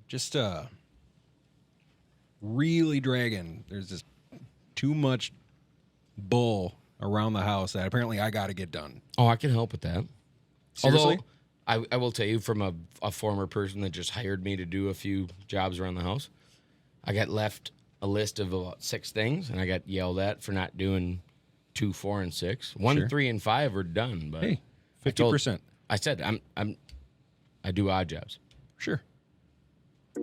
just really dragging. There's just too much bull around the house that apparently I got to get done. Oh, I can help with that. Seriously? Although, I will tell you from a former person that just hired me to do a few jobs around the house, I got left a list of about 6 things, and I got yelled at for not doing 2, 4, and 6. 1, 3, and 5 are done. But Hey, 50%. I said I do odd jobs. Sure. Oh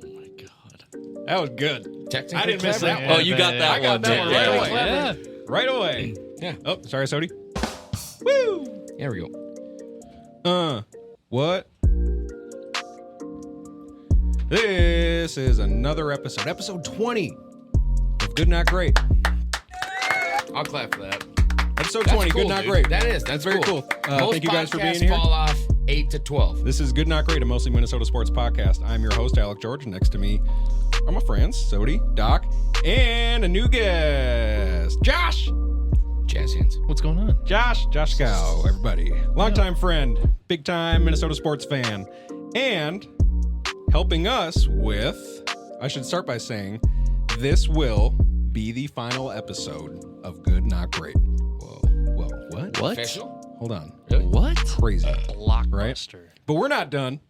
my God. That was good. Technically I didn't miss clever. that Yeah, one. you got that I got one. that one Yeah. right away. Yeah. Right away. Yeah. Oh, sorry, Sody. Woo! There we go. What? This is another episode 20 of Good Not Great. I'll clap for that. Episode That's 20, cool, Good Not dude. Great. That's very cool. Most Thank you guys for being podcasts here. fall off 8 to 12. This is Good Not Great, a mostly Minnesota sports podcast. I'm your host, Alec George. Next to me are my friends, Sody, Doc, and a new guest, Josh. Jazz hands. What's going on? Josh Gow, everybody. Longtime friend, big time Minnesota sports fan, and helping us with, I should start by saying, this will be the final episode of Good Not Great. Whoa, what? What? Official? Hold on. Really? What? Crazy. Blockbuster. But we're not done.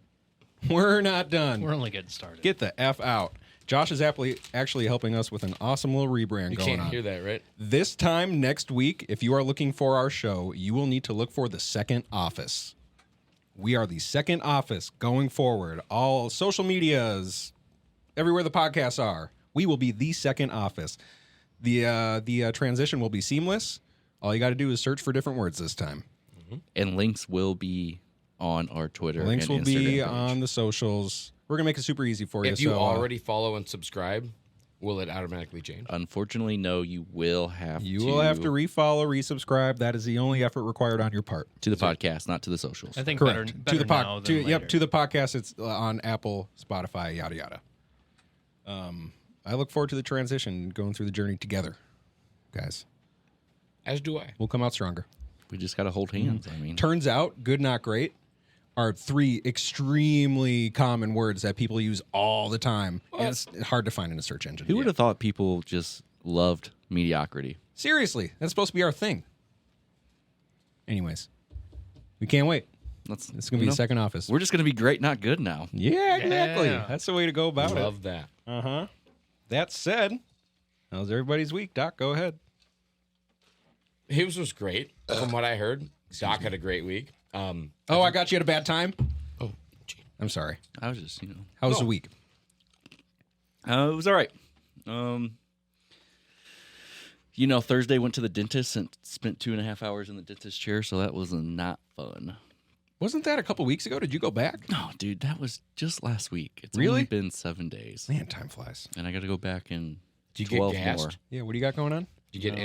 We're not done. We're only getting started. Get the F out. Josh is actually helping us with an awesome little rebrand You going can't on. hear that, right? This time next week, if you are looking for our show, you will need to look for the second office. We are the second office going forward. All social medias, everywhere the podcasts are, we will be the second office. The transition will be seamless. All you got to do is search for different words this time. And links will be on our Twitter. Links and will Instagram be page. on the socials. We're going to make it super easy for you. If you so, already follow and subscribe, will it automatically change? Unfortunately, no. You will have to refollow, resubscribe. That is the only effort required on your part. to the podcast, not to the socials. I think Correct. better to the now than later. to the podcast. It's on Apple, Spotify, yada yada. I look forward to the transition, going through the journey together, guys. As do I. We'll come out stronger. We just got to hold hands. I mean, Turns out, good, not great, are 3 extremely common words that people use all the time. And it's hard to find in a search engine. who would have thought people just loved mediocrity? Seriously, that's supposed to be our thing. Anyways, we can't wait. It's going to be the second office. We're just going to be great, not good now. Yeah, exactly. Yeah. That's the way to go about it. Love that. Uh-huh. That said, how's everybody's week? Doc, go ahead. His was great, from what I heard. Doc had a great week. Oh, I got you at a bad time? Oh, gee. I'm sorry. I was just, How was the week? it was all right. Thursday went to the dentist and spent 2.5 hours in the dentist chair, so that was not fun. Wasn't that a couple weeks ago? Did you go back? No, dude, that was just last week. It's Really? only been 7 days, Man, time flies. and I got to go back in Did you 12 get more. gassed? Yeah, what do you got going on? Did you get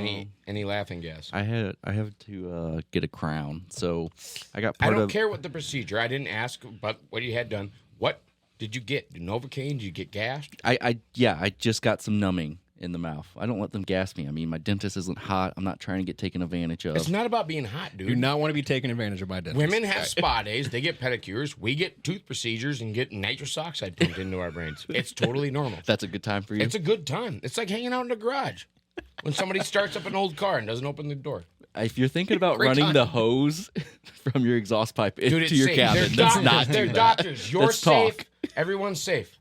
any laughing gas? I have to get a crown, so I got I part don't of. care what the procedure. I didn't ask about what you had done. What did you get? Novocaine? Did you get gassed? I just got some numbing in the mouth. I don't let them gas me. I mean, my dentist isn't hot. I'm not trying to get taken advantage of. It's not about being hot, dude. Do not want to be taken advantage of by dentists. Women have spa days. They get pedicures. We get tooth procedures and get nitrous oxide pumped into our brains. It's totally normal. That's a good time for you. It's a good time. It's like hanging out in the garage when somebody starts up an old car and doesn't open the door. If you're thinking about Great running time. the hose from your exhaust pipe Dude, into it's your safe. cabin, They're that's doctors. not They're do that. doctors. You're Let's safe. talk. Everyone's safe.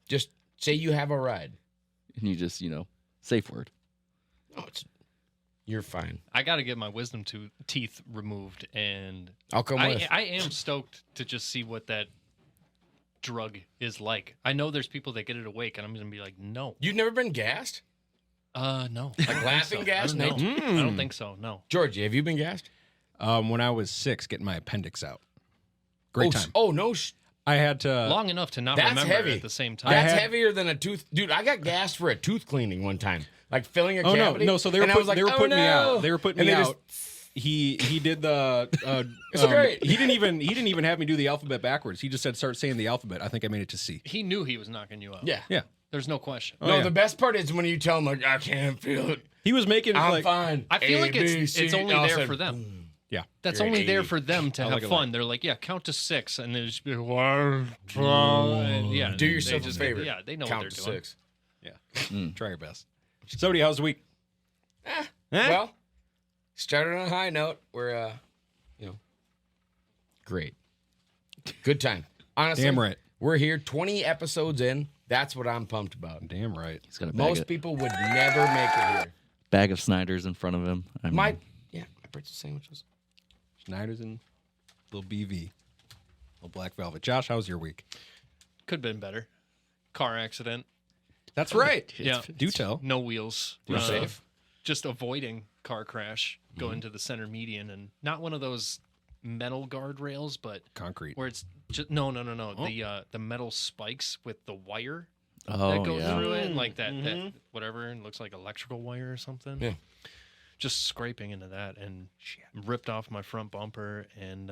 Just say you have a ride. And you just, safe word. No, you're fine. I got to get my wisdom teeth removed, and I'll come with. I am stoked to just see what that drug is like. I know there's people that get it awake, and I'm going to be like, no. You've never been gassed? No. Like laughing gas? I don't know. Nate? I don't think so, no. Georgie, have you been gassed? When I was 6, getting my appendix out. Great time. Oh, no. I had to... Long enough to not That's remember heavy. it at the same time. That's heavier than a tooth. Dude, I got gassed for a tooth cleaning one time. Like filling a Oh, cavity. no. So they were, and I was like, they were oh, putting me no. out. They were putting And me they out. He did the... It's great. He didn't even have me do the alphabet backwards. He just said start saying the alphabet. I think I made it to C. He knew he was knocking you out. Yeah. Yeah. There's no question. Oh, No, yeah. the best part is when you tell him, like, I can't feel it. He was making I'm like... fine. I feel like A, B, it's C, only and I there said, for them. Yeah. That's You're only at there 80. for them to I have like it fun. light. They're like, yeah, count to 6, and then just be like, 1, 2, and yeah. Do they yourself a just- favor. Yeah, they know Count what to they're doing. 6. Yeah. Try your best. Somebody, how's the week? Eh? Well, started on a high note. We're, great. Good time. Honestly, Damn right. we're here 20 episodes in. That's what I'm pumped about. Damn right. He's got a Most people would never make it here. bag of Snyder's in front of him. I mean, My breakfast sandwiches. Schneider's and little BV. Little black velvet. Josh, how's your week? Could have been better. Car accident. That's right. Yeah. Do tell. No wheels. You safe? Just avoiding car crash, going to the center median, and not one of those metal guardrails, but Concrete. where it's just no. The metal spikes with the wire oh that goes yeah. through it, like that whatever, and looks like electrical wire or something. Yeah. Just scraping into that and ripped off my front bumper, and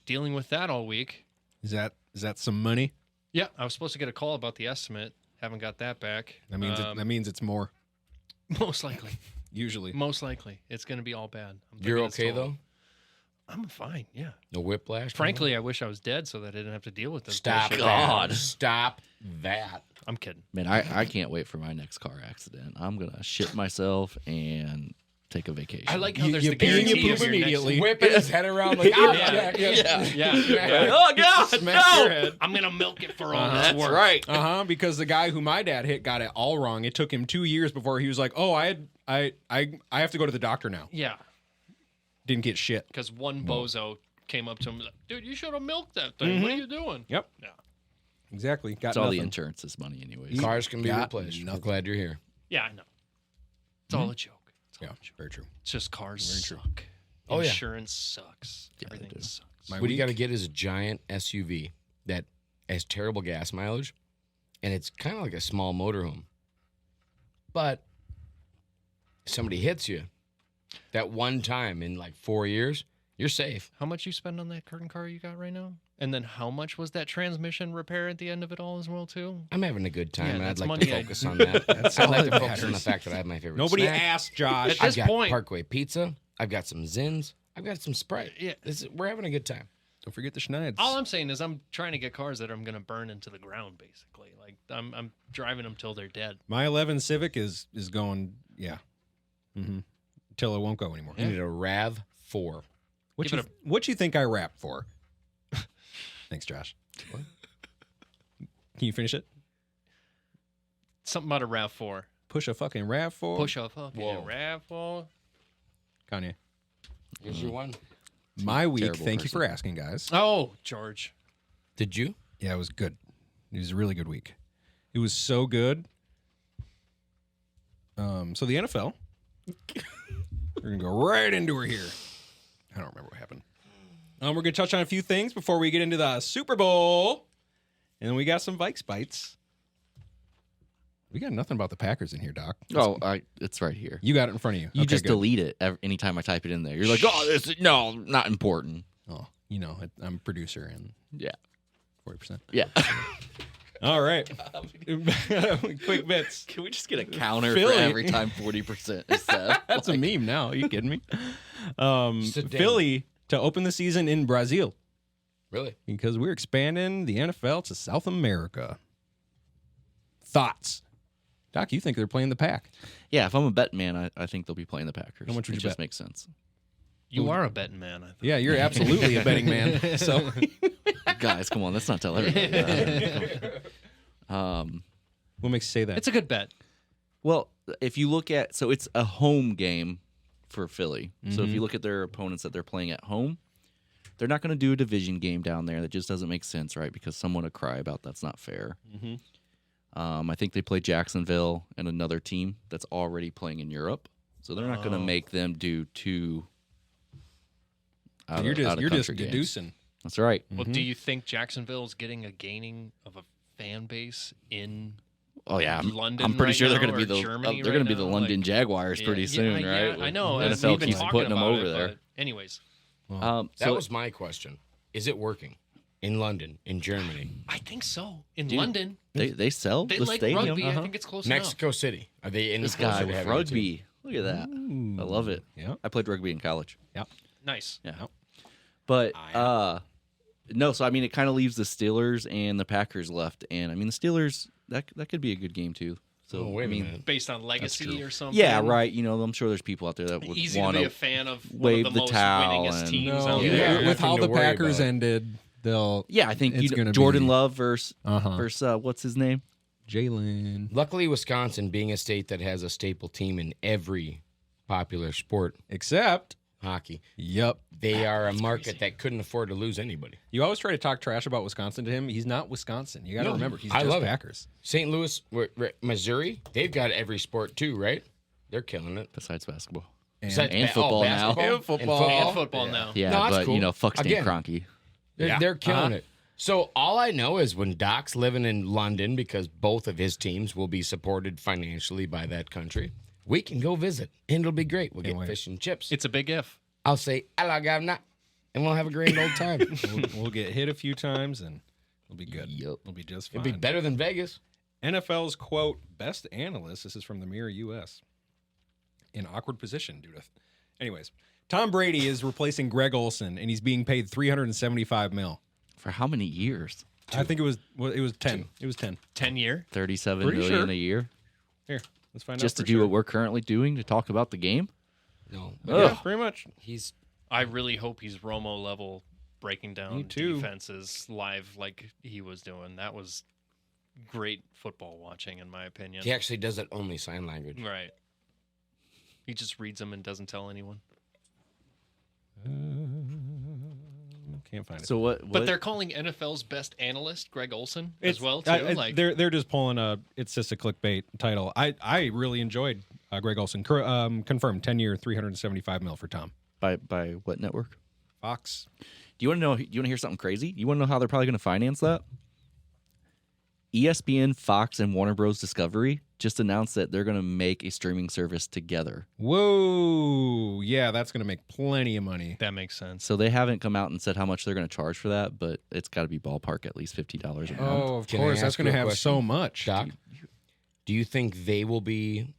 dealing with that all week. Is that some money? Yeah, I was supposed to get a call about the estimate. Haven't got that back. That means it's more. Most likely. Usually. Most likely. It's going to be all bad. I'm You're thinking it's okay, total. though? I'm fine, yeah. No whiplash? Frankly, I wish I was dead so that I didn't have to deal with this Stop bullshit. that. Stop that. I'm kidding. Man, I can't wait for my next car accident. I'm gonna shit myself and take a vacation. I like how You- there's you the pee and guarantee you of poop your immediately. Whipping his head around like, oh, Yeah. oh God, Smack your head. I'm going to milk it for all Uh-huh. it's worth. Because the guy who my dad hit got it all wrong. It took him 2 years before he was like, "Oh, I have to go to the doctor now." Yeah, Didn't get shit. because one bozo came up to him and was like, dude, you should have milked that thing. What are you doing? Yep. Yeah. Exactly. Got It's all the nothing. insurance's money, anyways. Cars can be Got replaced. nothing. I'm glad you're here. Yeah, I know. It's all a joke. It's all Yeah, a joke. very true. It's just cars Very true. suck. Oh, yeah. Insurance sucks. Yeah, they Everything do. sucks. My What you got to week- get is a giant SUV that has terrible gas mileage, and it's kind of like a small motorhome. But somebody hits you that one time in like 4 years, you're safe. How much you spend on that curtain car you got right now? And then how much was that transmission repair at the end of it all as well, too? I'm having a good time, Yeah, and I'd that's like money to I- focus on that. That's I'd all like to that focus on the matters. fact that I have my favorite Nobody snack. asked Josh. At this I've got point- Parkway Pizza. I've got some Zins. I've got some Sprite. Yeah. We're having a good time. Don't forget the Schneids. All I'm saying is I'm trying to get cars that I'm going to burn into the ground, basically. Like, I'm driving them till they're dead. My 11 Civic is going, yeah. Mm-hmm. Till it won't go anymore. You need a RAV4. What Give you think I rap for? Thanks, Josh. What? Can you finish it? Something about a RAV4. Push a fucking rap for Push a fucking Whoa. RAV4. Kanye. Here's your one. My week. Terrible Thank you person. for asking, guys. Oh, George. Did you? Yeah, it was good. It was a really good week. It was so good. So the NFL. We're gonna go right into her here. I don't remember what happened. We're gonna touch on a few things before we get into the Super Bowl, and then we got some Vikes bites. We got nothing about the Packers in here, Doc. It's right here. You got it in front of you. You Okay, just good. delete it anytime I type it in there. You're like, oh, no, not important. Oh, I'm a producer and Yeah, 40%. yeah. All right. Quick bits. Can we just get a counter Philly. for every time 40% is said? That's a meme now. Are you kidding me? Sit down. Philly to open the season in Brazil Really? because we're expanding the NFL to South America. Thoughts? Doc, you think they're playing the Pack? Yeah, if I'm a betting man, I think they'll be playing the Packers. How much would it you just bet? makes sense. You are a betting man, I think. Yeah, you're absolutely a betting man. So Guys, come on, let's not tell everybody that. what makes you say that? It's a good bet. Well, if you look at, so it's a home game for Philly. So Mm-hmm. if you look at their opponents that they're playing at home, they're not going to do a division game down there. That just doesn't make sense, right? Because someone would cry about that's not fair. Mm-hmm. I think they play Jacksonville and another team that's already playing in Europe. So they're not going to make them do two out you're of just country games. deducing. That's right. Well, do you think Jacksonville's getting a gaining of a fan base in Oh yeah, London I'm pretty right sure they're now going to be or the Germany they're going right to be the now? London Like, Jaguars pretty soon, yeah, right? I know. The and NFL we've been keeps talking putting them about over it, there. but anyways, That So was my question. Is it working in London, in Germany, I think so. In Dude, London, they sell they the like stadium. rugby. I think it's close enough. Mexico City? Are they in This closer guy to with having a team? rugby. Look at that. I love it. Yeah. I played rugby in college. Yep. Nice. Yeah. But no, so I mean, it kind of leaves the Steelers and the Packers left, and I mean, the Steelers that could be a good game too. So Oh, wait I a mean, minute. Based on legacy or something. yeah, right. You know, I'm sure there's people out there that would Easy to want be a fan of one wave of the the most towel winningest and- teams No, out Yeah, there. with nothing how to the worry Packers about. ended, they'll. Yeah, I think It's gonna Jordan be- Love versus Uh-huh. what's his name? Jalen. Luckily, Wisconsin, being a state that has a staple team in every popular sport, Except, hockey, yep. they are a market that couldn't afford to lose anybody. You always try to talk trash about Wisconsin to him. He's not Wisconsin. You got to No, remember, he's I just love it. Packers. St. Louis, Missouri, they've got every sport too, right? They're killing it. Besides basketball. Besides football now. basketball And football. And football now. Yeah, No, that's but cool. you know, fuck Stan Again. Kroenke. They're killing it. So all I know is when Doc's living in London, because both of his teams will be supported financially by that country, we can go visit, and it'll be great. We'll get wait. fish and chips. It's a big if. I'll say, "Hello, governor," and we'll have a grand old time. We'll get hit a few times and it'll be good. Yup. It'll be just fine. It'd be better than Vegas. NFL's quote best analyst. This is from the Mirror US. In awkward position due to. Anyways, Tom Brady is replacing Greg Olson, and he's being paid $375 million. For how many years? I think it was 10. It was 10. 10-year. 37 Pretty million sure. a year? Here, let's find Just out. to do what we're currently doing to talk about the game? No, Yeah, pretty much. he's I really hope he's Romo level breaking Me down too. defenses live like he was doing. That was great football watching, in my opinion. he actually does it only sign language. Right. He just reads them and doesn't tell anyone. Can't find it. So what? But they're calling NFL's best analyst Greg Olson as well too. They're just pulling a. It's just a clickbait title. I really enjoyed Greg Olson. Confirmed 10-year, $375 million for Tom. by what network? Fox. Do you want to know? Do you want to hear something crazy? You want to know how they're probably going to finance that? ESPN, Fox, and Warner Bros. Discovery just announced that they're going to make a streaming service together. Whoa! Yeah, that's gonna make plenty of money. that makes sense. So they haven't come out and said how much they're going to charge for that, but it's got to be ballpark at least $50 a month. Oh, of Can I course. That's ask you gonna a have question? so much. Doc, do you think they will be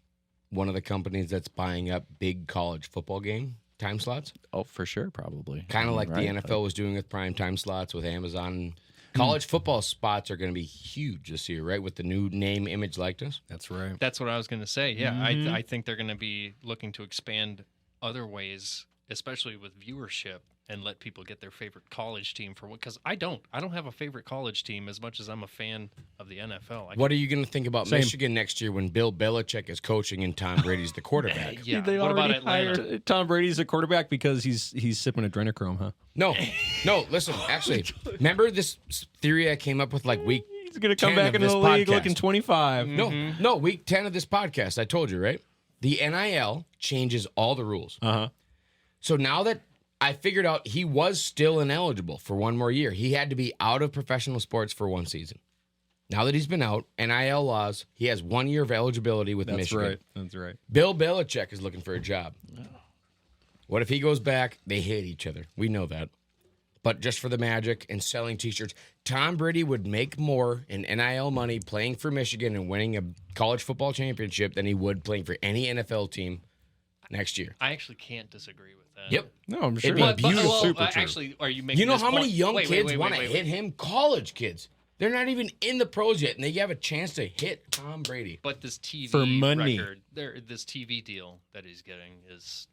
one of the companies that's buying up big college football game time slots? Oh, for sure, probably. Kind of like right? the NFL was doing with prime time slots with Amazon. College football spots are going to be huge this year, right? With the new name, image, likeness. That's right. That's what I was going to say. Yeah, Mhm. I think they're going to be looking to expand other ways, especially with viewership, and let people get their favorite college team for what. Because I don't have a favorite college team as much as I'm a fan of the NFL. What are you going to think about Same. Michigan next year when Bill Belichick is coaching and Tom Brady's the quarterback? Yeah. They What about already Atlanta? Tom Brady's a quarterback because he's sipping adrenochrome, huh? No, listen, actually, remember this theory I came up with like week He's gonna 10 come back of into this the league podcast. looking 25. No, week 10 of this podcast. I told you, right? The NIL changes all the rules. Uh-huh. So now that I figured out he was still ineligible for one more year, he had to be out of professional sports for one season. Now that he's been out, NIL laws, he has 1 year of eligibility with That's Michigan. right. That's right. Bill Belichick is looking for a job. What if he goes back? They hate each other. We know that. But just for the magic and selling T-shirts, Tom Brady would make more in NIL money playing for Michigan and winning a college football championship than he would playing for any NFL team next year. I actually can't disagree with that. Yep. No, I'm sure. be beautiful. Super true. Actually, are you making You know this how many point? young Wait, kids wait, want to wait, hit him? College kids. They're not even in the pros yet, and they have a chance to hit Tom Brady. But this TV For money. record, this TV deal that he's getting is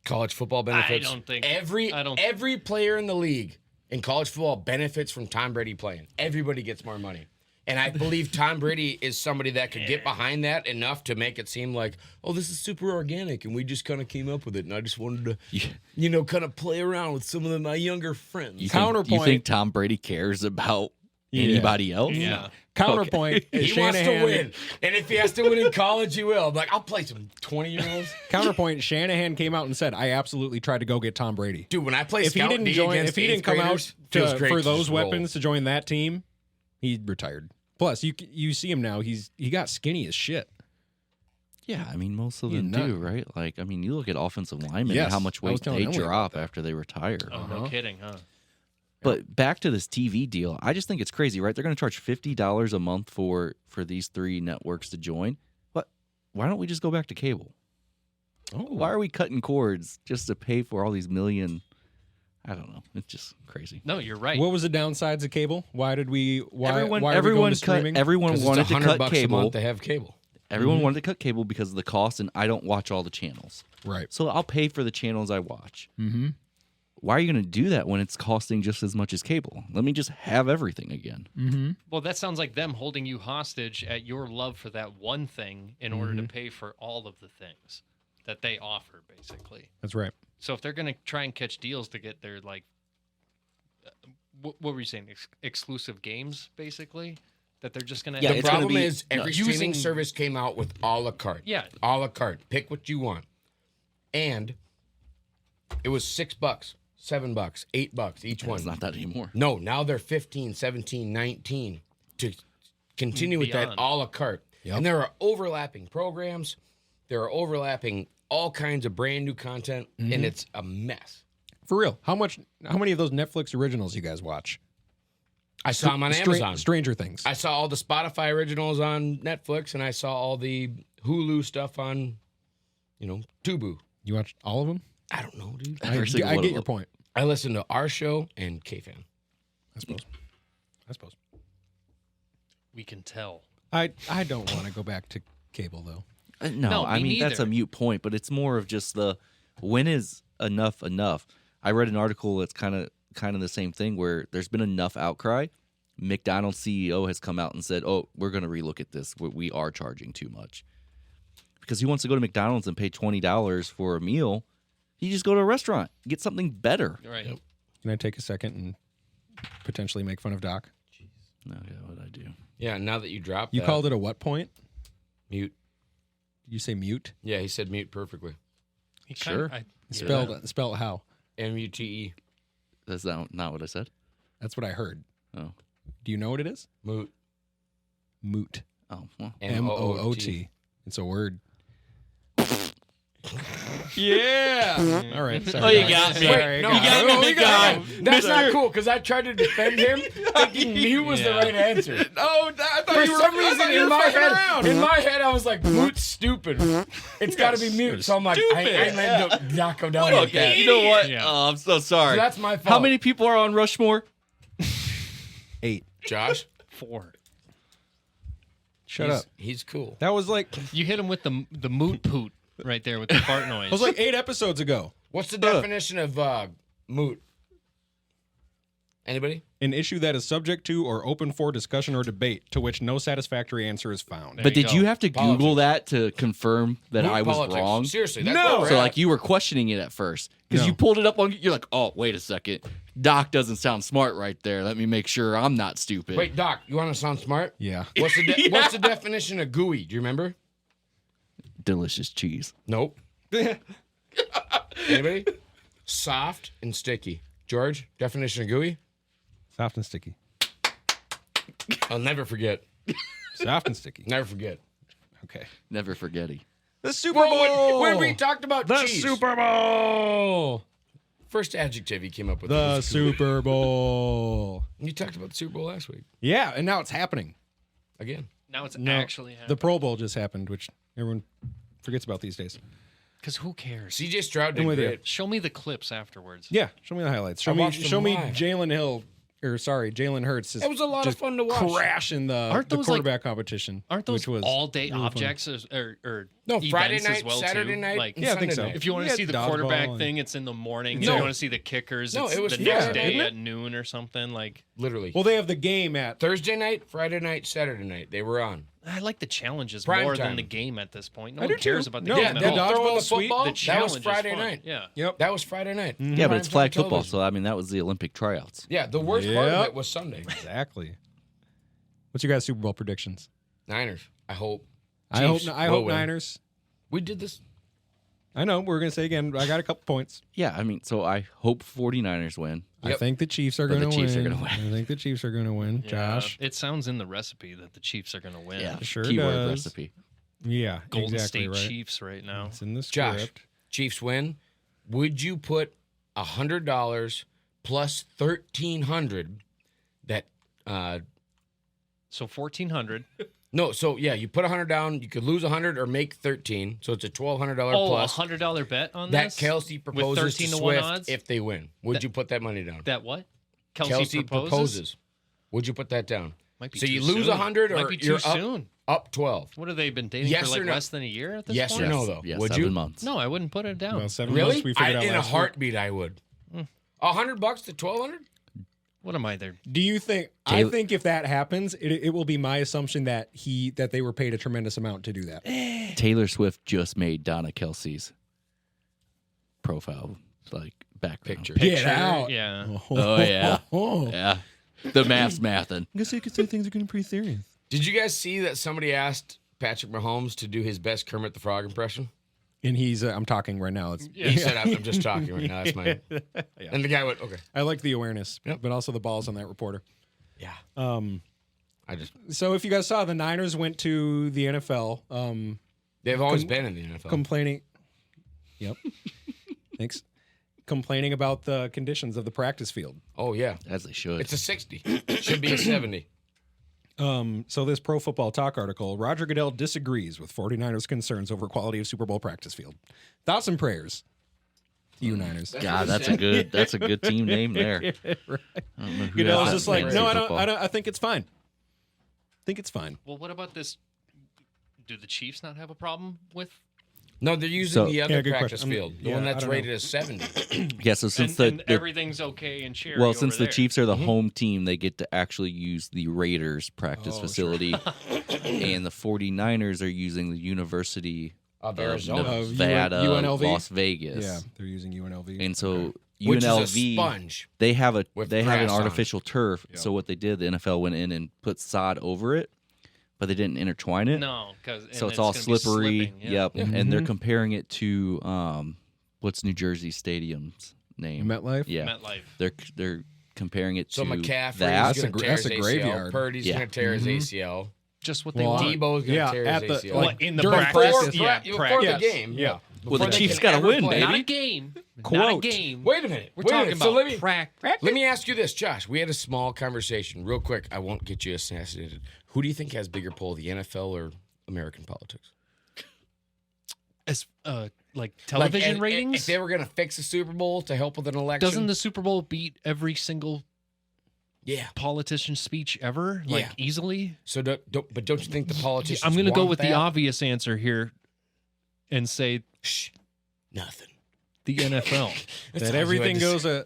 College football benefits. I don't think- Every player in the league in college football benefits from Tom Brady playing. Everybody gets more money. And I believe Tom Brady is somebody that could get behind that enough to make it seem like, oh, this is super organic, and we just kind of came up with it, and I just wanted to, kind of play around with some of my younger friends. You Counterpoint. think Tom Brady cares about anybody else? yeah. Counterpoint. He is wants to Shanahan- win. And if he has to win in college, he will. I'm like, I'll play some 20-year-olds. Counterpoint. Shanahan came out and said, "I absolutely tried to go get Tom Brady. Dude, when I play If he Scout didn't D join, against if he didn't eighth come out graders, feels great for to those just roll. weapons to join that team, he retired. Plus, you see him now. He got skinny as shit. Yeah, I mean, most of You're them not- do, right? Like, I mean, you look at offensive linemen Yes, and how much I was weight telling they Emily about drop that. after they retire. Oh, no kidding, huh? But back to this TV deal, I just think it's crazy, right? They're going to charge $50 a month for these three networks to join. But why don't we just go back to cable? Oh, Why are we cutting cords just to pay for all these million? I don't know. It's just crazy. No, you're right. What was the downsides of cable? Why did we? Why? Everyone, why are we going everyone to streaming? Everyone 'Cause wanted it's to $100 cut a cable. month to have cable. Everyone wanted to cut cable because of the cost, and I don't watch all the channels. Right. So I'll pay for the channels I watch. Mm-hmm. Why are you going to do that when it's costing just as much as cable? Let me just have everything again. Mm-hmm. Well, that sounds like them holding you hostage at your love for that one thing in order to pay for all of the things that they offer, basically. That's right. So if they're going to try and catch deals to get their, like, what were you saying? Exclusive games, basically? That they're just going to Yeah, The it's gonna problem be- is every using- streaming service came out with a la carte. Yeah. A la carte. Pick what you want. And it was $6, $7, $8 each one. It's not that anymore. No, now they're 15, 17, 19 to continue with that Beyond. a la carte. Yep. And there are overlapping programs. There are overlapping all kinds of brand new content, and it's a mess. For real. How many of those Netflix originals you guys watch? I saw them on Amazon. Stranger Things. I saw all the Spotify originals on Netflix, and I saw all the Hulu stuff on, Tubu. You watch all of them? I don't know, dude. I Every single get one of your them. point. I listen to our show and K-Fan. I suppose. we can tell. I don't want to go back to cable though. No, No, I me mean, that's a neither. mute point, but it's more of just when is enough enough? I read an article that's kind of the same thing where there's been enough outcry. McDonald's CEO has come out and said, "Oh, we're going to relook at this. We are charging too much." Because he wants to go to McDonald's and pay $20 for a meal. You just go to a restaurant, get something better. Right. Can I take a second and potentially make fun of Doc? No, yeah, what I do. Yeah, now that you dropped You that, called it a what point? mute. Did you say mute? Yeah, he said mute perfectly. He Sure. Spell it how? M-U-T-E. That's not what I said. That's what I heard. Oh, Do you know what it is? Moot. Moot. oh, well. M-O-O-T. It's a word. Yeah. All right. Sorry. Oh, you guys. got me. Sorry, Wait, no, guys. no, big guy. That's not cool because I tried to defend him thinking mute was the Yeah. right answer. Oh, I thought For you were, some I reason, thought you in were my fucking head, around. in my head, I was like, "Moot's stupid. It's got to be mute." So I'm like, I ain't letting Doc go down like that. You know what? Yeah. Oh, I'm so sorry. So that's my fault. How many people are on Rushmore? 8. Josh? 4. Shut up. He's cool. That was like You hit him with the moot poot right there with the fart noise. that was like 8 episodes ago. What's the definition of moot? Anybody? An issue that is subject to or open for discussion or debate to which no satisfactory answer is found. There But you did go. you have to Politics. Google that to confirm that Moot I was politics. wrong? Seriously, that's No. where we're So at. like you were questioning it at first because No. you pulled it up on. You're like, oh, wait a second. Doc doesn't sound smart right there. Let me make sure I'm not stupid. Wait, Doc, you want to sound smart? Yeah. What's the what's the definition of gooey? Do you remember? Delicious cheese. Nope. Anybody? Soft and sticky. George, definition of gooey? Soft and sticky. I'll never forget. Soft and sticky. Never forget. Okay. Never forgetty. The Super Well, Bowl. when we talked about the cheese, Super Bowl. first adjective he came up with. The was gooey. Super Bowl. You talked about the Super Bowl last week. Yeah, and now it's happening. Again. Now it's No, actually The happening. Pro Bowl just happened, which everyone forgets about these days. Because who cares? CJ Stroud did I'm with you. great. Show me the clips afterwards. Yeah, show me the highlights. Show I me watched them live. Jalen Hurts. It was a lot of just fun to watch. Crash in the Aren't those, like- quarterback competition. Aren't those which was all-day really fun. objects or No, events Friday as night, well Saturday too? night, Like, and Yeah, I think Sunday so. night. if you want We to had see the dodgeball quarterback and- thing, it's in the morning. No. If you want to see the kickers, No, it's it was the Friday next night, day isn't it? at noon or something. Like, Literally. Well, they have the game at. Thursday night, Friday night, Saturday night. They were on. I like the challenges Prime more time. than the game at this point. No I one do cares too. about the No, game the at all. dodgeball throwing the sweet. football, The that challenge was is Friday fun. night. Yeah. Yep. That was Friday night. Yeah, but it's Primetime flag football, television. so I mean that was the Olympic tryouts. Yeah, the worst part of Yep. it was Sunday. Exactly. What's your guys' Super Bowl predictions? Niners. I hope. I Chiefs hope will win. Niners. We did this. I know we're gonna say again. I got a couple points. Yeah, I mean, so I hope 49ers win. I Yep. think the Chiefs are But going the to Chiefs are win. gonna win. I think the Chiefs are going to win. Yeah. Josh. It sounds in the recipe that the Chiefs are going to win. Yeah, Sure keyword does. recipe. Yeah, Golden exactly State right. Chiefs right now. It's in the Josh. script. Chiefs win. Would you put $100 plus $1,300 that So 1,400. No, so yeah, you put $100 down. You could lose 100 or make 13. So it's a $1,200 Oh, plus. $100 bet on That this? Kelsey With proposes 13 to to 1 Swift odds? if they win. Would you put that money down? That what? Kelsey proposes. Would you put that down? Might be So too you lose soon. 100 Might or be too you're soon. up 12. What have they been dating Yes for like or no? less than a year at this Yes point? or no, though? Yeah, Would 7 you? months. No, I wouldn't put it down. Well, 7 Really? months we figured out In a last week. heartbeat, I would. $100 to 1,200? What am I there? Do you think? I think if that happens, it will be my assumption that they were paid a tremendous amount to do that. Taylor Swift just made Donna Kelsey's profile background Picture. Get out! Yeah. Oh yeah, yeah. The math's mathin'. I guess you could say things are getting pretty serious. Did you guys see that somebody asked Patrick Mahomes to do his best Kermit the Frog impression? And he's, I'm talking right now. It's, He said, I'm just talking right now. That's my. And the guy went, okay. I like the awareness, Yep. but also the balls on that reporter. Yeah. I just. So if you guys saw, the Niners went to the NFL, They've always been in the NFL. complaining. Yep. Thanks. Complaining about the conditions of the practice field. Oh, yeah. As they should. It's a 60. Should be a 70. So this Pro Football Talk article, Roger Goodell disagrees with 49ers concerns over quality of Super Bowl practice field. Thoughts and prayers to you Niners. God, that's a good team name there. Right. I don't know who Goodell's has just that like, in no, football. I think it's fine. I think it's fine. Well, what about this? Do the Chiefs not have a problem with? No, they're using So- the other Yeah, good practice question. field, the Yeah, one I that's don't know. rated as 70. Yeah, so since and the everything's okay and cherry. well, over since the there. Chiefs are the home team, they get to actually use the Raiders practice Oh, facility, and the 49ers are using the University Of of Arizona. Nevada, UNLV? Las Vegas. Yeah, they're using UNLV. And so Which UNLV, is a sponge. they have an with grass on it. artificial turf. Yeah. So what they did, the NFL went in and put sod over it, but they didn't intertwine it. No, because So it's all slippery. Yep. Yeah. And they're Mhm. comparing it to what's New Jersey Stadium's name? MetLife? Yeah. MetLife. They're comparing it So to McCaffrey's that. going to tear that's his a ACL. graveyard. Purdy's Yeah. going to tear his Mhm. ACL. Just what they Well, want. Debo's going to yeah, tear at his the- ACL. like, in the during practice, practice, yeah, before practice. the game. Yeah. Well, the Before they Chiefs can gotta ever win, play. Not a baby. game. Not a Quote. game. Wait a minute. We're Wait a talking minute. about So let me practice. let me ask you this, Josh. We had a small conversation, real quick. I won't get you assassinated. Who do you think has bigger pull, the NFL or American politics? As like television Like, ratings. If they were going to fix the Super Bowl to help with an election, Doesn't the Super Bowl beat every single yeah. politician speech ever? Like Yeah. easily? So don't you think the politicians? I'm going to go want with the that? obvious answer here, and say Shh, nothing. the NFL. That's That all you everything had to goes say.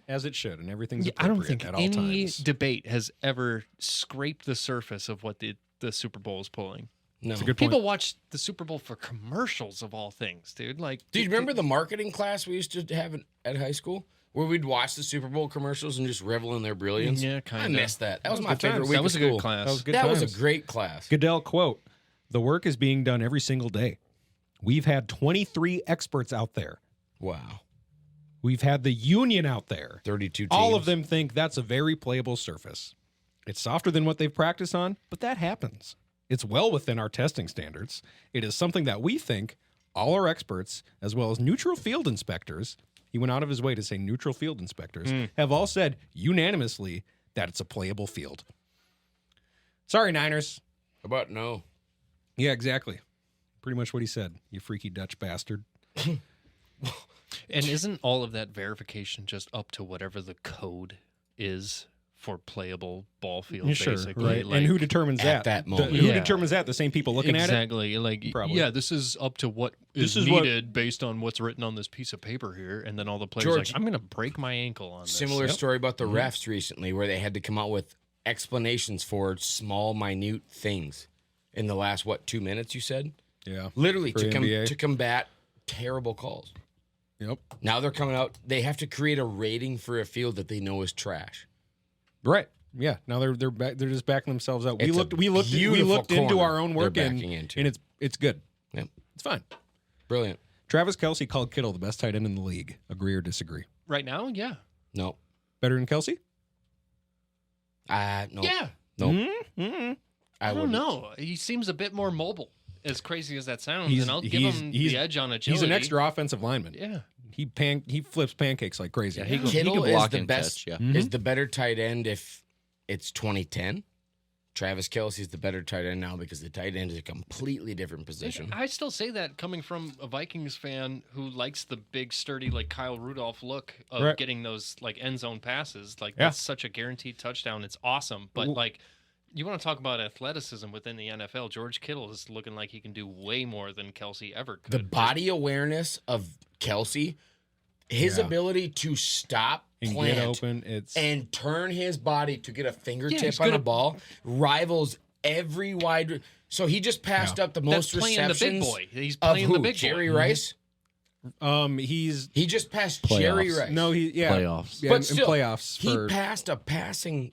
as it should, and everything's Yeah, I don't appropriate think at all any times. debate has ever scraped the surface of what the Super Bowl is pulling. No. It's a good point. People watch the Super Bowl for commercials of all things, dude. Like, Do you remember the marketing class we used to have at high school, where we'd watch the Super Bowl commercials and just revel in their brilliance? Yeah, kinda. I missed that. That was my good favorite times. week that was a of good school. class. That was good That was times. a great class. Goodell quote, "The work is being done every single day. We've had 23 experts out there. Wow. We've had the union out there. 32 teams. All of them think that's a very playable surface. It's softer than what they've practiced on, but that happens. It's well within our testing standards. It is something that we think all our experts, as well as neutral field inspectors," he went out of his way to say neutral field inspectors, "have all said unanimously that it's a playable field." Sorry, Niners. How about no? Yeah, exactly. Pretty much what he said. You freaky Dutch bastard. And isn't all of that verification just up to whatever the code is for playable ball field, basically? right. Like, And who determines at that? that moment. Who Yeah. determines that? The same people looking at it? exactly. Like, Probably. yeah, this is up to what is This is what- needed based on what's written on this piece of paper here. And then all the players George, like, I'm going to break my ankle on this. Similar Yep. story about the refs recently, where they had to come out with explanations for small, minute things in the last 2 minutes? You said Yeah. literally For NBA. to combat terrible calls. Yep. Now they're coming out. They have to create a rating for a field that they know is trash. Right. Yeah. Now they're just backing themselves out. We It's a looked beautiful into corner our own work they're and backing into. it's good. Yep. It's fine. Brilliant. Travis Kelce called Kittle the best tight end in the league. Agree or disagree? Right now, yeah. No. Better than Kelce? No. Yeah. No. Mm-hmm. I don't wouldn't. know. He seems a bit more mobile, as crazy as that sounds. He's- and I'll give he's- him he's- the edge on agility. He's an extra offensive lineman. Yeah. He flips pancakes like crazy. Yeah, he can Kittle block is the and best. catch, yeah. Mhm. Is the better tight end if it's 2010. Travis Kelce's the better tight end now because the tight end is a completely different position. I still say that coming from a Vikings fan who likes the big, sturdy, like Kyle Rudolph look of Right. getting those like end zone passes. Like Yeah. that's such a guaranteed touchdown. It's awesome. But like, you want to talk about athleticism within the NFL? George Kittle is looking like he can do way more than Kelsey ever could. The body awareness of Kelsey, his ability to stop, And plant, get open. It's and turn his body to get a he's fingertip good on a at- ball rivals every wide. So he just passed up the most That's playing the big receptions boy. He's of playing who? the big Jerry boy. Rice. he's He just passed Jerry Playoffs. Rice. no, Playoffs. Yeah, but in still, playoffs he for. passed a passing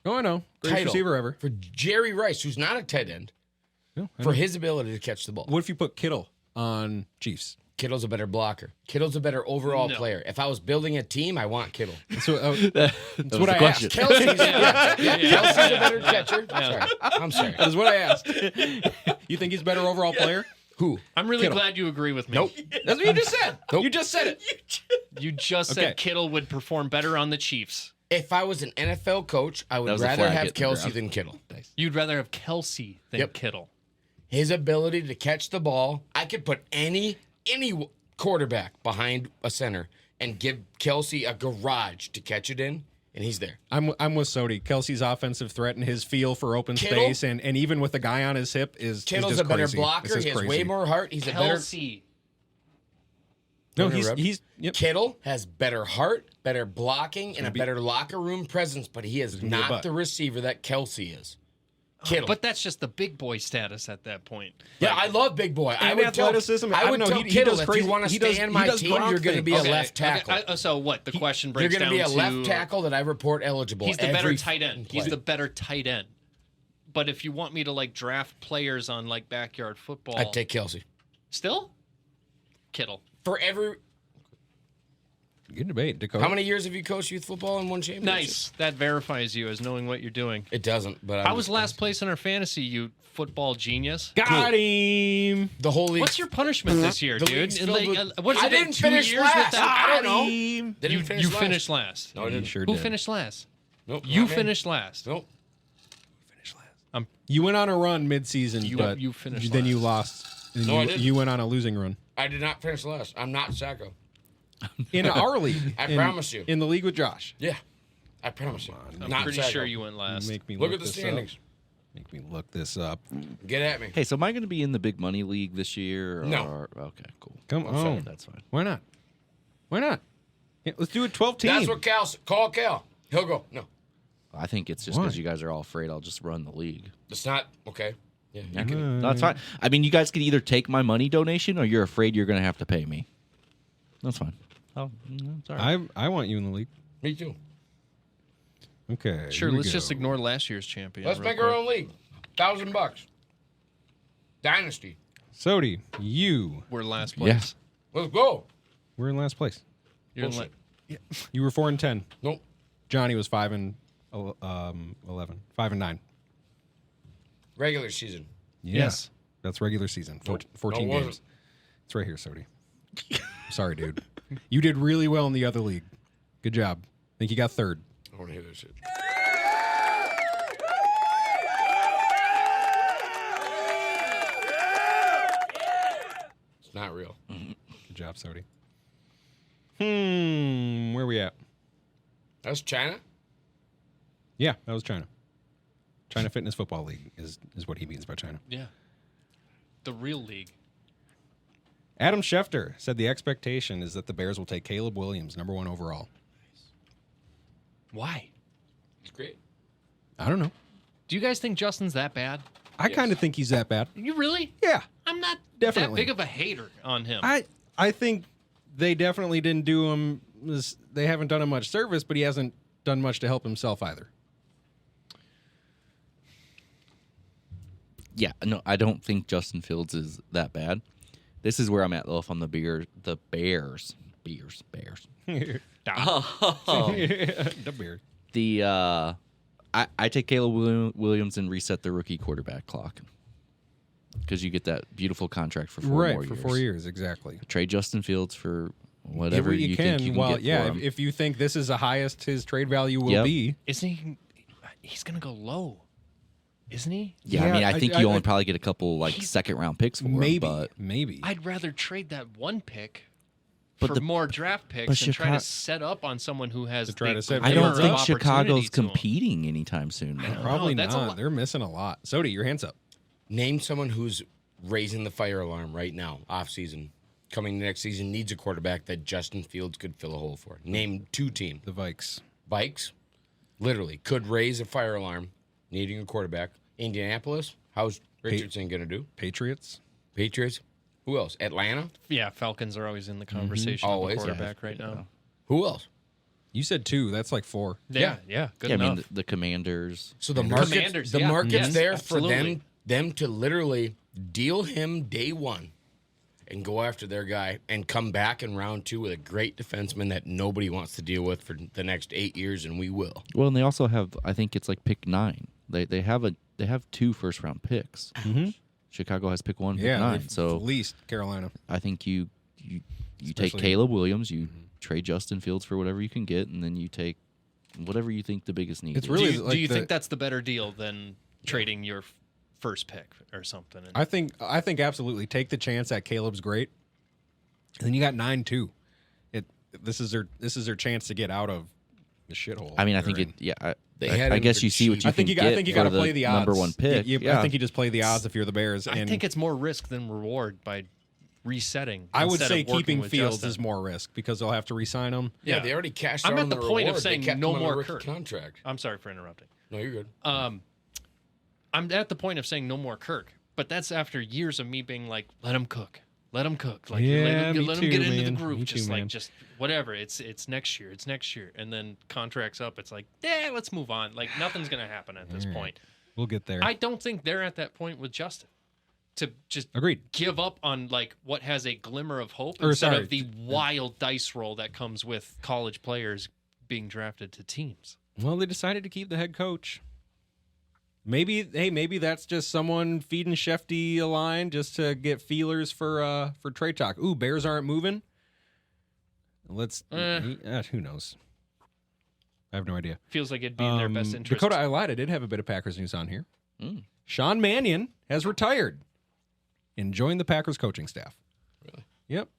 Oh, I know. Greatest title receiver ever. for Jerry Rice, who's not a tight end, No, I for know. his ability to catch the ball. What if you put Kittle on Chiefs? Kittle's a better blocker. Kittle's a better overall No. player. If I was building a team, I want Kittle. So That's what I asked. Kelsey's, Kelsey's a better catcher. Sorry. I'm sorry. that is what I asked. You think he's better overall player? Who? I'm really Kittle. glad you agree with me. Nope. That's what you just said. Nope. You just said it. You just Okay. said Kittle would perform better on the Chiefs. If I was an NFL coach, I That would was a rather flag have hit in the Kelsey ground. than Kittle. You'd rather have Kelsey than Yep. Kittle. His ability to catch the ball, I could put any quarterback behind a center and give Kelsey a garage to catch it in, and he's there. I'm with Sodi. Kelsey's offensive threat and his feel for open Kittle? space, and even with a guy on his hip is Kittle's just a better crazy. blocker. It's just He has crazy. way more heart. He's a better. Kelsey. No, Don't interrupt. he's yep. Kittle has better heart, better blocking, and a be- better locker room presence, but he is gonna be a not butt. the receiver that Kelsey is. Kittle. But that's just the big boy status at that point. yeah, I love big boy. I And would tell, athleticism, I I don't would know, tell he Kittle does if crazy- you want to he stay does- in he my does team, Gronk you're going to be things. a left tackle. So what? The question You're breaks going down to be a left to tackle that I report eligible. he's the better every tight end. He's play. the better tight end. But if you want me to like draft players on like backyard football, I'd take Kelsey. still Kittle. For every Good debate, Dakota. how many years have you coached youth football and won championships? Nice. That verifies you as knowing what you're doing. It doesn't, but I was last place in our fantasy, you football genius. Got him. the whole league. What's your punishment this year, The dude? league's And, filled like, with- what's I it been, didn't 2 finish years last. without- I don't know. Him. Didn't You, finish you last. finished last. No, I You didn't. sure Who did. finished last? Nope, You not me. finished last. Nope. You went on a run mid-season, but you finished then you last. lost. And No, I you, didn't. you went on a losing run I did not finish last. I'm not Sacco. in our league. I in- promise you. in the league with Josh. Yeah, I promise you. I'm not pretty Sacco. sure you went last. Make me Look look at the this standings. Up. Make me look this up. Get at me. Hey, so am I going to be in the big money league this year? Or, No. Okay, cool. Come I'm sorry. on, That's fine. why not? Why not? Yeah, let's do a 12 team. That's what call Cal. He'll go. No, I think it's just Why? because you guys are all afraid I'll just run the league. it's not. Okay. Yeah, you Okay. can. No, that's fine. I mean, you guys can either take my money donation or you're afraid you're going to have to pay me. That's fine. Oh, it's all right. I want you in the league. Me too. Okay. Sure, here we let's just go. ignore last year's champion. Let's real make our quick. own league. $1,000. Dynasty. Sodi, you We're last Yeah. place. Let's go. were in last place. You're in Bullshit. You were 4-10. Nope. Johnny was 5-11. 5-9. Regular season. Yeah. Yes. That's regular season. 14 No, it games. wasn't. It's right here, Sodi. Sorry, dude. You did really well in the other league. Good job. I think you got third. I want to hear this shit. It's not real. Good job, Sodi. Where we at? That's China. Yeah, that was China. China Fitness Football League is what he means by China. Yeah. The real league. Adam Schefter said the expectation is that the Bears will take Caleb Williams, number 1 overall. Why? It's great. I don't know. Do you guys think Justin's that bad? I kind of think he's that bad. You really? Yeah. I'm not Definitely. that big of a hater on him. I think they definitely didn't do him. They haven't done him much service, but he hasn't done much to help himself either. Yeah, no, I don't think Justin Fields is that bad. This is where I'm at, though, if I'm the Bears. The Bears. The I take Caleb Williams and reset the rookie quarterback clock because you get that beautiful contract for 4 more Right, years. for 4 years, exactly. Trade Justin Fields for Give whatever what you think you can Well, get yeah, for him. if you think this is the highest his trade value will Yep. be, Isn't he? He's gonna go low. Isn't he? Yeah, I mean, I think you only I- probably get a couple like second round picks for him, but maybe. I'd rather trade that one pick But for the- more draft picks but and try to Chicago- set up on someone who has To try the to set- I glimmer don't of think opportunity Chicago's to 'em. competing anytime soon. Though. Probably that's a not. lot. They're missing a lot. Sody, your hands up. Name someone who's raising the fire alarm right now, off season. Coming next season needs a quarterback that Justin Fields could fill a hole for. Name 2 teams. The Vikes. Bikes, literally, could raise a fire alarm needing a quarterback. Indianapolis, how's Richardson going to do? Patriots. Patriots, who else? Atlanta, Yeah, Falcons are always in the conversation. Always, Always, yeah. quarterback right now. who else? You said 2. That's like 4. Yeah, good Yeah, I enough. mean the Commanders. So the The market's, Commanders, the yeah. market's Yes, there absolutely. for them to literally deal him day 1 and go after their guy and come back in round 2 with a great defenseman that nobody wants to deal with for the next 8 years, and we will. Well, and they also have. I think it's like pick 9. They have 2 first round picks. Mm-hmm. Chicago has pick 1, pick Yeah, 9. they've So least Carolina. I think you take Especially- Caleb Williams, you trade Justin Fields for whatever you can get, and then you take whatever you think the biggest need It's is. really do you, like think that's the better deal than trading your first pick or something? And I think absolutely take the chance that Caleb's great. And then you got 9 too. This is their chance to get out of the shithole. I mean, I they're think in. it. Yeah, They had I him guess for you see what cheap. you I think can you get think you for got to the play the odds. number 1 pick. I think you just play the odds if you're the Bears. I And think it's more risk than reward by resetting. I would instead say of working keeping with Fields Justin. is more risk because they'll have to re-sign him. Yeah, Yeah. they already cashed I'm out at on the point of reward. They saying kept no him on a more rookie Kirk. contract. I'm sorry for interrupting. No, you're good. I'm at the point of saying no more Kirk, but that's after years of me being like, let him cook. Let him cook. Like, Yeah, let me him too, get into man. the groove. Me Just too, like, man. just whatever. It's next year. It's next year. And then contracts up. It's like, yeah, let's move on. Like, nothing's going to happen at this All right. point. We'll get there. I don't think they're at that point with Justin to just Agreed. give up on like what has a glimmer of hope Or, instead sorry, of the wild dice roll that comes with college players being drafted to teams. Well, they decided to keep the head coach. Maybe that's just someone feeding Shefty a line just to get feelers for trade talk. Ooh, Bears aren't moving. Let's who knows? I have no idea. Feels like it'd be in their best interest. Dakota, I lied. I did have a bit of Packers news on here. Mm. Sean Mannion has retired and joined the Packers coaching staff. Really? Yep.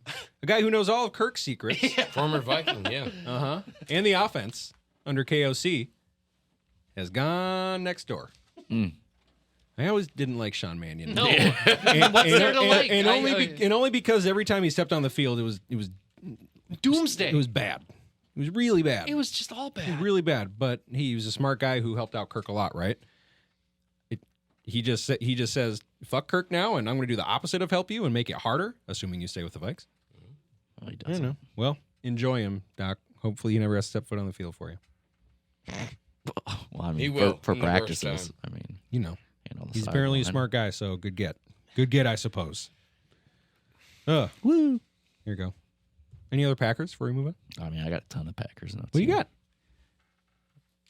A guy who knows all of Kirk's secrets. Former Viking, yeah. Uh-huh. And the offense under KOC has gone next door. Mm. I always didn't like Sean Mannion. No. And, What's there to like? only because every time he stepped on the field, it was Doomsday. it was bad. It was really bad. It was just all It was bad. really bad. But he was a smart guy who helped out Kirk a lot, right? He just says, "Fuck Kirk now," and I'm going to do the opposite of help you and make it harder, assuming you stay with the Vikes. Well, he I don't doesn't. know. Well, enjoy him, Doc. Hopefully, he never has to step foot on the field for you. Well, I mean, He will, for in the first practices. time. I mean, You know, and on the he's apparently a sideline. smart guy, so good get, I suppose. Woo! Here you go. Any other Packers before we move on? I mean, I got a ton of Packers notes. What you got?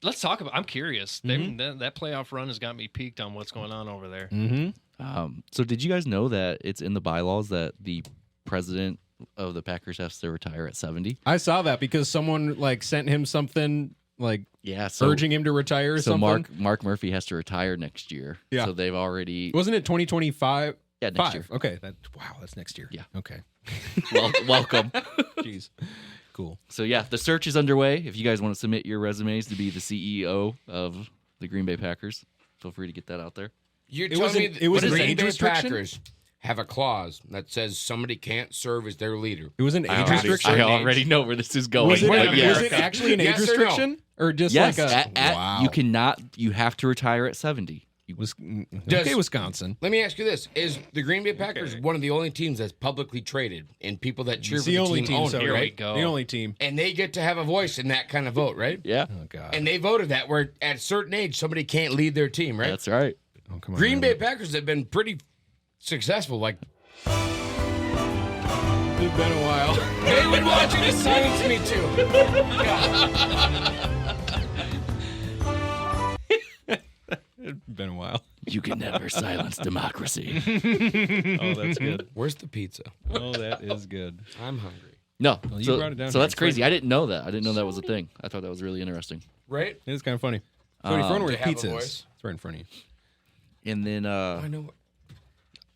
Let's talk about. I'm curious. That playoff run has got me peaked on what's going on over there. Mm-hmm. So did you guys know that it's in the bylaws that the president of the Packers has to retire at 70? I saw that because someone sent him something Yeah, so urging him to retire or so something. Mark Murphy has to retire next year. Yeah. So they've already Wasn't it 2025? yeah next year. Okay. That's next year. Yeah. Okay. Welcome. Jeez. Cool. So yeah, the search is underway. If you guys want to submit your resumes to be the CEO of the Green Bay Packers, feel free to get that out there. You're It telling was me an- that it was the an Green age Bay restriction? Packers have a clause that says somebody can't serve as their leader. It was an age restriction. I I already already know where this is going. Was it, Wait, but yeah. was it actually an age Yes or no? restriction? Or just yes, like a wow. you cannot. You have to retire at 70. Okay, Wisconsin. Let me ask you this: is the Green Bay Packers one of the only teams that's publicly traded, and people that cheer It's for the the only team team. own So it, Here we right? go. The only team. And they get to have a voice in that kind of vote, right? Yeah, Oh God. And they voted that where at a certain age somebody can't lead their team, right? that's right. Oh, come on, Green man. Bay Packers have been pretty successful. Like It's been a while. they would want you to silence me too. It's been a while. You can never silence democracy. Oh, that's good. Where's the pizza? Oh, that is good. I'm hungry. No, Well, you so, brought it down so here. that's crazy. I didn't know that. I didn't know that was a thing. I thought that was really interesting. Right? It is kind of funny. So you're where to the have a pizza is. voice. It's right in front of you. And then I know.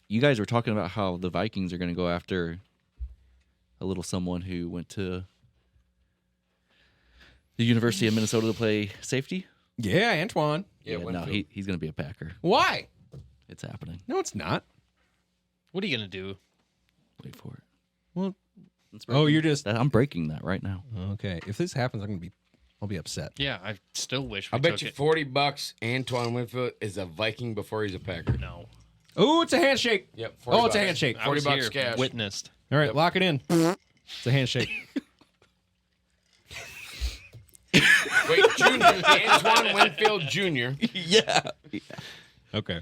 you guys were talking about how the Vikings are going to go after a little someone who went to the University of Minnesota to play safety. Yeah, Antoine. Yeah, no, Winfield. he's going to be a Packer. Why? It's happening. No, it's not. What are you gonna do? Wait for it. Well, you're just I'm breaking that right now. okay. If this happens, I'll be upset. Yeah, I still wish we I bet took you it. $40 Antoine Winfield is a Viking before he's a Packer. No. Oh, it's a handshake. Yep. Oh, it's a $40. handshake. I was $40 here, cash. witnessed. All right, lock it in. It's a handshake. Wait, Junior. Antoine Winfield Jr. Yeah. Okay.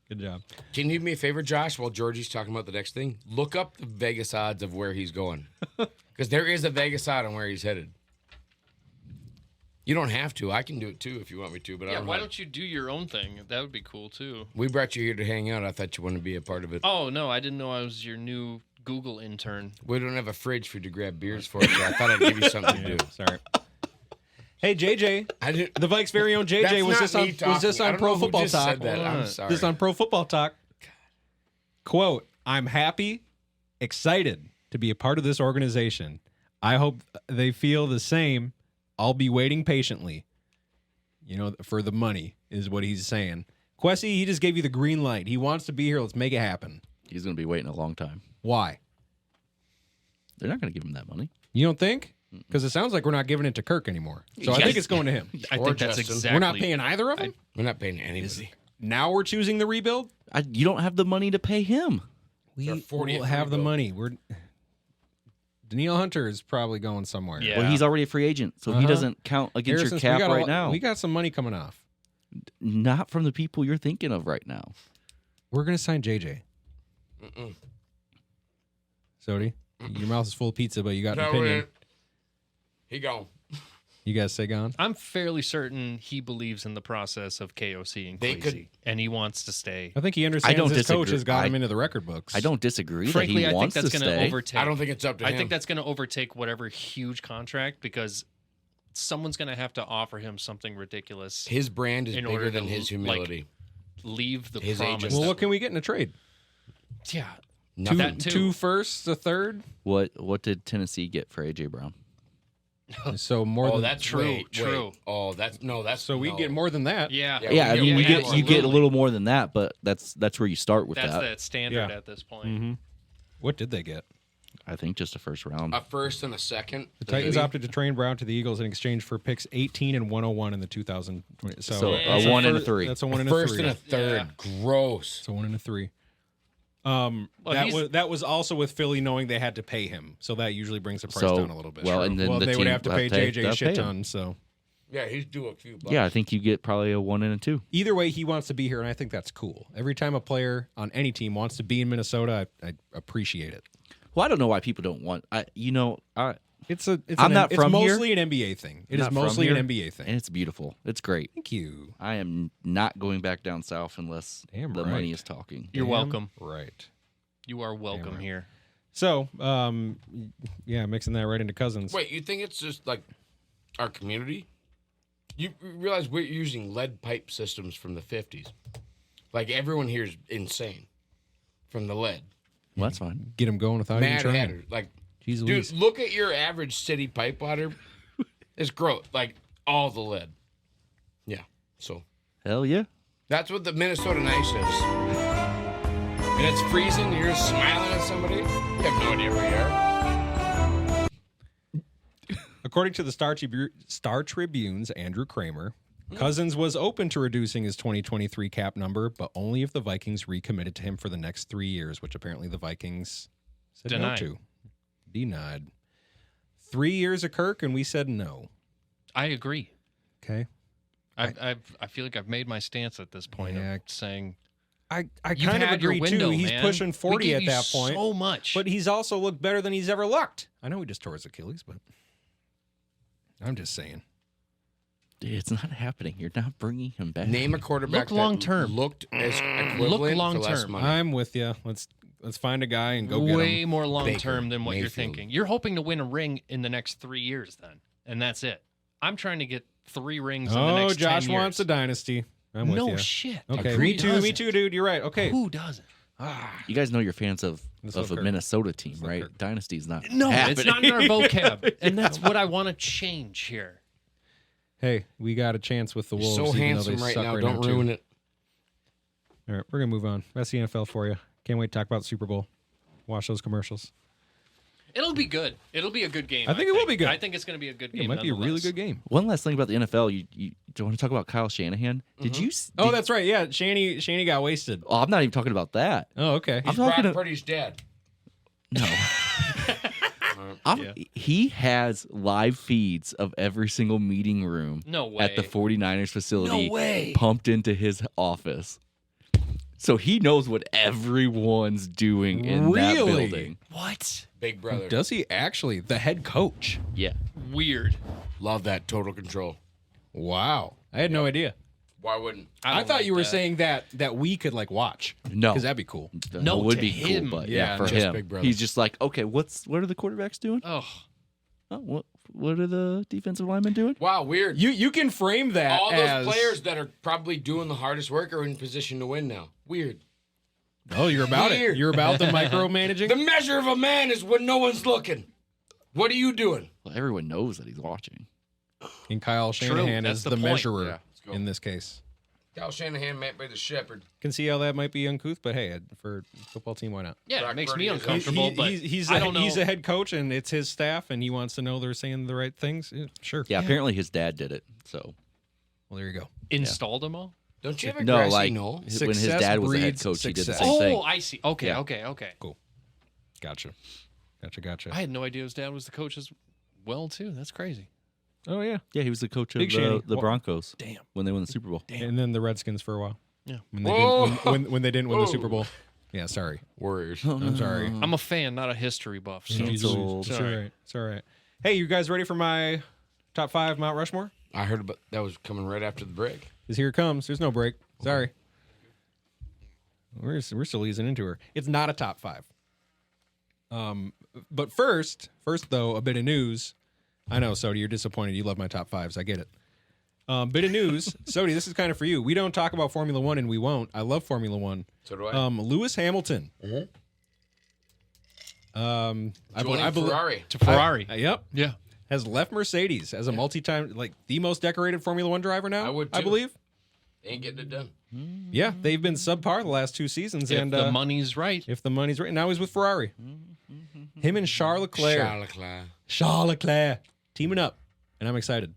Good job. Can you do me a favor, Josh, while Georgie's talking about the next thing? Look up the Vegas odds of where he's going. Because there is a Vegas odd on where he's headed. You don't have to. I can do it too if you want me to, but I Yeah, don't why know. don't you do your own thing? That would be cool too. We brought you here to hang out. I thought you wanted to be a part of it. Oh no, I didn't know I was your new Google intern. We don't have a fridge for you to grab beers for, so I thought I'd give you something to do. Sorry. Hey, JJ. I didn't. The Vikes' very own JJ That's was not just on me talking. I don't Pro know who Football just Talk. said that. I'm sorry. Just on Pro Football Talk. Quote, I'm happy, excited to be a part of this organization. I hope they feel the same. I'll be waiting patiently. You know, for the money is what he's saying. Quessy, he just gave you the green light. He wants to be here. Let's make it happen. He's going to be waiting a long time. Why? They're not going to give him that money. You don't think? Because it sounds like we're not giving it to Kirk anymore. So I Yes. think it's going to him. I Or think that's Justin. exactly. We're not paying either of them? We're not paying anybody. Now we're choosing the rebuild? You don't have the money to pay him. We Our 40th will have the rebuild. money. Daniil Hunter is probably going somewhere. Yeah. Well, he's already a free agent, so he doesn't count against Harrison's- your we cap got right now. We got some money coming off. Not from the people you're thinking of right now. We're going to sign JJ. Sody, your mouth is full of pizza, but you got an opinion. He gone. You guys say gone? I'm fairly certain he believes in the process of KOC and They Kwesi, could- and he wants to stay. I think he understands don't his coach disagree. has got him I- into the record books. I don't disagree Frankly, that he I think wants that's to going to stay. overtake. I don't think it's up to him. I think that's going to overtake whatever huge contract because someone's going to have to offer him something ridiculous. His brand is in bigger order than to, his humility. Leave the His promise. agent. Well, that- what can we get in a trade? Yeah, Nothing. That too. 2 firsts, a third? What did Tennessee get for AJ Brown? So more Oh, than that's True, wait, true. wait. Oh, that's so we no. get more than that. yeah, Yeah, Yeah, I mean you get a absolutely. little more than that, but that's where you start with That's that. that standard Yeah. at this point. Mm-hmm. What did they get? I think just a first round. a first and a second. The Titans opted to trade Brown to the Eagles in exchange for picks 18 and 101 in the 2020. So, a that's 1 and a fir- 3. That's a 1 and a first 3. and a third. Gross. It's a 1 and a 3. Well, That was also with Philly knowing they had to pay him, so that usually brings the price So, down a little bit. well, and then the they would team have to pay left tape, JJ a they'll shit pay him. ton. So Yeah, he's due a few bucks. Yeah, I think you get probably a 1 and a 2. either way, he wants to be here, and I think that's cool. Every time a player on any team wants to be in Minnesota, I appreciate it. Well, I don't know why people don't want. It's I'm not from here. mostly an NBA thing. It is Not from mostly an here. NBA thing. and it's beautiful. It's great. Thank you. I am not going back down south unless Damn the right. money is talking. You're Damn welcome. Right. You are welcome right. here. So, yeah, mixing that right into Cousins. Wait, you think it's just like our community? You realize we're using lead pipe systems from the 50s. Like everyone here is insane from the lead. Well, that's fine. Get him going without even Mad trying. Hatter. Like, Jeez dude, Louise. look at your average city pipe water. It's gross. Like all the lead. Yeah. So Hell yeah. that's what the Minnesota Nice is. And it's freezing. You're just smiling at somebody. You have no idea where you are. According to the Star Tribune's Andrew Kramer, Cousins was open to reducing his 2023 cap number, but only if the Vikings recommitted to him for the next 3 years, which apparently the Vikings said Denied. no to. Denied. 3 years of Kirk, and we said no. I agree. Okay. I feel like I've made my stance at this point Yeah. of saying I you've kind of had your agree window, too. He's man. pushing We 40 gave at you that point. So much, But he's also looked better than he's ever looked. I know he just tore his Achilles, but I'm just saying. Dude, it's not happening. You're not bringing him back. Name a quarterback Look long-term. that looked as equivalent for less long-term. money. I'm with you. Let's find a guy and go get way him. more long Baker term than what you're Mayfield. thinking. You're hoping to win a ring in the next 3 years, then, and that's it. I'm trying to get 3 rings in the Oh, next Josh 10 years. wants a dynasty. I'm with no you. shit. Okay, Agreed. me too, dude. You're right. Okay. Who doesn't? You guys know you're fans of Let's a look, Minnesota team, Let's look, right? Kirk. Dynasty's not. No, happening. it's not in our vocab, and that's what I want to change here. Hey, we got a chance with the Wolves. So even though handsome they right suck now. Don't too. ruin it. All right, we're gonna move on. That's the NFL for you. Can't wait to talk about the Super Bowl. Watch those commercials. It'll be good. It'll be a good game. I think it will be good. I think it's going to be a good game. It might be a really nonetheless. good game. One last thing about the NFL. You do you want to talk about Kyle Shanahan? Did you? Oh, that's right. Yeah, Shanny got wasted. Oh, I'm not even talking about that. Oh, okay. I'm talking. Brock Purdy's dad. No. He has live feeds of every single meeting room No way. at the 49ers facility No way. pumped into his office. So he knows what everyone's doing in that Really? building. What? Big brother. Does he actually? The head coach. Yeah. Weird. Love that total control. Wow. I had no idea. Why wouldn't? I don't thought like you were that. saying that we could like watch. No. Because that'd be cool. No, it would to be him. cool, but Yeah, yeah, for just him, Big Brother. he's just like, okay, what are the quarterbacks doing? Oh, Oh, what are the defensive linemen doing? Wow, weird. You can frame that All those as players that are probably doing the hardest work are in position to win now. Weird. Oh, you're about it. Weird. You're about the micromanaging. The measure of a man is when no one's looking. What are you doing? Well, everyone knows that he's watching. And Kyle Shanahan That's is the the point. measurer Yeah, let's go. in this case. Kyle Shanahan might be the shepherd. Can see how that might be uncouth, but hey, for a football team, why not? yeah. Brock It makes Purdy me is uncomfortable, but he's I don't know. he's a head coach, and it's his staff, and he wants to know they're saying the right things. Yeah, sure. Yeah, apparently his dad did it. So Well, there you go. Installed them all. Don't you have a no, grassy like knoll? when his Success dad was a head breeds coach, he did the success. same Oh, thing. I see. Okay, Yeah. okay. Gotcha. I had no idea his dad was the coach as well too. That's crazy. Oh yeah. Yeah, he was the coach of Big Shanny. the Wha- Broncos Damn. when they won the Super Bowl. And then the Redskins for a while. Yeah. When they Whoa. didn't when they didn't win the Whoa. Super Bowl. Yeah, sorry. Warriors. I'm sorry. I'm a fan, not a history buff. So. Canceled. It's all right. It's all right. Hey, you guys ready for my top 5 Mount Rushmore? I heard about that was coming right after the break. Because here it comes. There's no break. Sorry. We're still easing into her. It's not a top 5. But first though, a bit of news. I know, Sodi, you're disappointed. You love my top 5s. I get it. Bit of news. Sodi, this is kind of for you. We don't talk about Formula One, and we won't. I love Formula One. So do I. Lewis Hamilton. I Joining believe Ferrari. To Ferrari. Yep. Yeah. Has left Mercedes as a multi-time, like the most decorated Formula One driver now. I would, I too. believe. Ain't getting it done. Yeah, they've been subpar the last 2 seasons, If and the money's right. if the money's right, now he's with Ferrari. Him and Charles Leclerc. Charles Leclerc teaming up, and I'm excited.